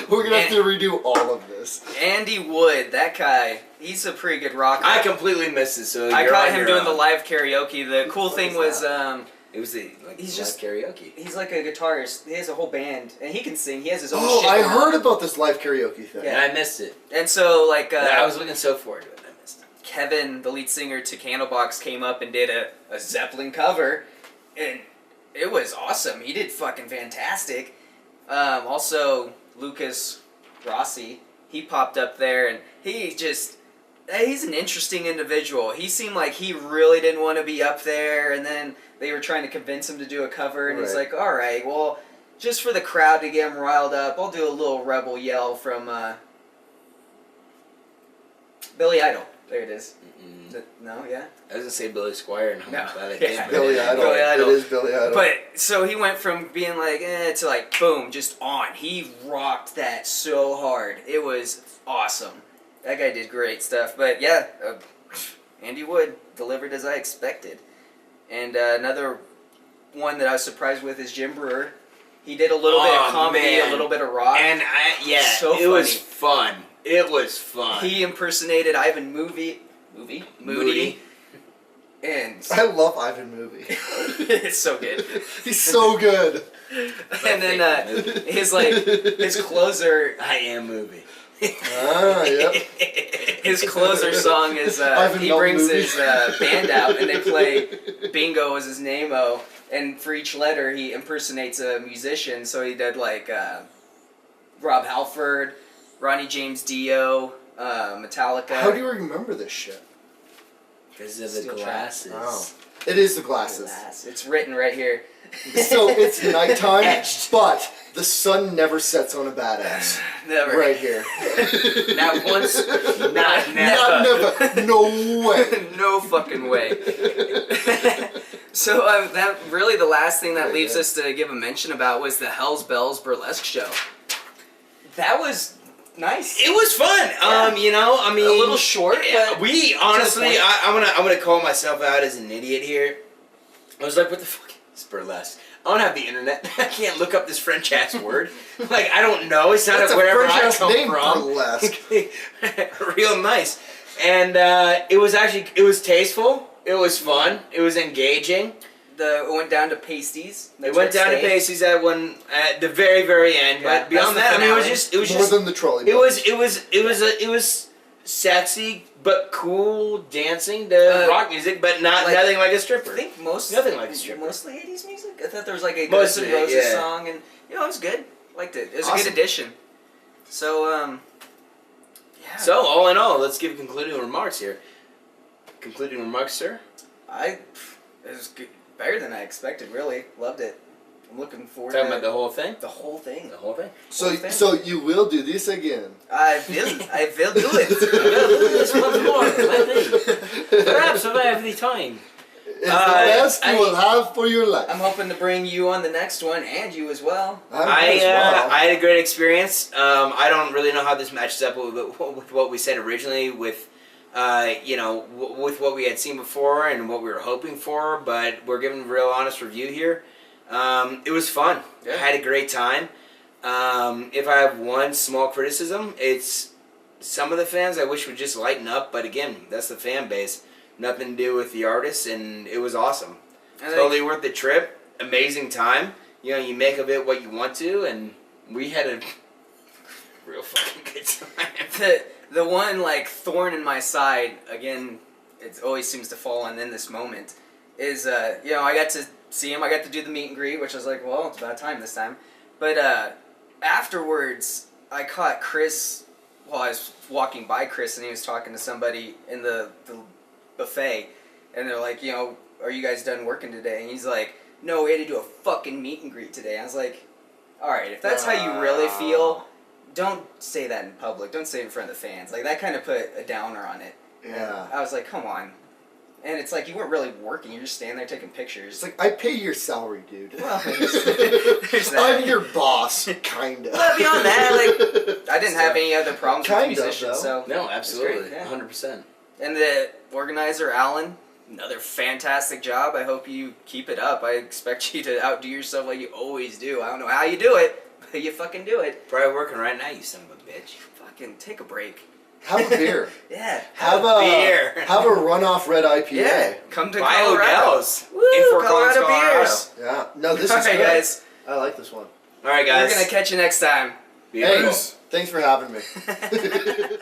We're going to have to redo all of this. Andy Wood, that guy, he's a pretty good rocker. I completely missed it, so I you're caught on him your doing own. the live karaoke. The cool thing was It was the He's live just- karaoke. he's like a guitarist. He has a whole band, and he can sing. He has his own Oh, shit I going on. heard about this live karaoke thing. And I missed it. And so, like, I was looking so forward to it, and I missed it. Kevin, the lead singer to Candlebox, came up and did a Zeppelin cover, and it was awesome. He did fucking fantastic. Also, Lukas Rossi, he popped up there, and he's an interesting individual. He seemed like he really didn't want to be up there, and then they were trying to convince him to do a cover, and he's Right. like, all right, well, just for the crowd to get him riled up, I'll do a little rebel yell from Billy Idol. There it is. No, yeah? I was gonna say Billy Squire, and I'm No. glad I Yeah. did. Billy Idol. Billy Idol. It is Billy Idol. But, so he went from being like, to like, boom, just on. He rocked that so hard. It was awesome. That guy did great stuff. But, yeah, Andy Wood delivered as I expected. And another one that I was surprised with is Jim Breuer. He did a little bit of comedy, man. a little bit of rock. And So it was funny. fun. It was fun. He impersonated Ivan Moody. And I love Ivan Movie. it's so good. He's so good. And then his closer, I am movie. Ah, yep. his closer song is Ivan he Milton brings movie. his band out and they play Bingo as his name-o, and for each letter he impersonates a musician. So he did like Rob Halford, Ronnie James Dio, Metallica. How do you remember this shit? Because of the Steel glasses. Oh. It is the glasses. Glass. It's written right here. So it's nighttime, but the sun never sets on a badass. Never. Right here. Not once, not never. Not never. No way. No fucking way. So that really the last thing that Very leaves good. us to give a mention about was the Hell's Bells burlesque show. That was nice. It was fun. I mean, A little short, but we honestly, point. I'm gonna call myself out as an idiot here. I was like, what the fuck is burlesque? I don't have the internet. I can't look up this French ass word. Like, I don't know. It's not That's a wherever I French-ass come name, from. burlesque. Real nice. And it was tasteful. It was fun. It was engaging. it went down to pasties. It went down to pasties at the very, very end. Yeah, But beyond that's that, the I mean, finale. it was More just than the trolley. it was sexy but cool dancing to rock music, but nothing like a I stripper. think Nothing like a stripper. mostly 80s music. I thought there was like a Most Guns N' of it, Roses yeah. song, and it was good. Liked it. It was a Awesome. good addition. So yeah. So all in all, let's give concluding remarks here. Concluding remarks, sir. It was good, better than I expected. Really loved it. I'm looking forward Talking to about the whole thing. the whole thing. The whole thing. So you will do this again. I will do it. This once more, maybe. Perhaps if I have the time. It's the best you will have for your life. I'm hoping to bring you on the next one, and you as well. I had a great experience. I don't really know how this matches up with what we said originally, with with what we had seen before and what we were hoping for. But we're giving a real honest review here. It was fun. Yeah. I had a great time. If I have one small criticism, it's some of the fans I wish would just lighten up. But again, that's the fan base. Nothing to do with the artists, and it was awesome. Totally worth the trip. Amazing time. You make of it what you want to, and we had a real fucking good time. The one thorn in my side, again, it always seems to fall on in this moment, is I got to see him. I got to do the meet and greet, which I was like, well, it's about time this time. But afterwards, I caught Chris while I was walking by Chris, and he was talking to somebody in the buffet, and they're like, are you guys done working today? And he's like, no, we had to do a fucking meet and greet today. I was like, all right, if that's how you really feel, don't say that in public. Don't say it in front of the fans. That kind of put a downer on it. Yeah. And I was like, come on. And it's like, you weren't really working. You're just standing there taking pictures. It's like, I pay your salary, dude. Well, there's that. I'm your boss, kinda. Well, beyond that, I didn't have any other problems with musicians, so... No, absolutely. Great, yeah. 100%. And the organizer, Alan, another fantastic job. I hope you keep it up. I expect you to outdo yourself like you always do. I don't know how you do it, but you fucking do it. Probably working right now, you son of a bitch. Fucking take a break. Have a beer. Yeah. Have a beer. Have a runoff red IPA. Yeah. Come to Buy Colorado. Odell's. Woo, In Fort Collins, Colorado Colorado. beers. Yeah. No, this All is right, good. guys. I like this one. All right, guys. We're going to catch you next time. Beautiful. Thanks for having me.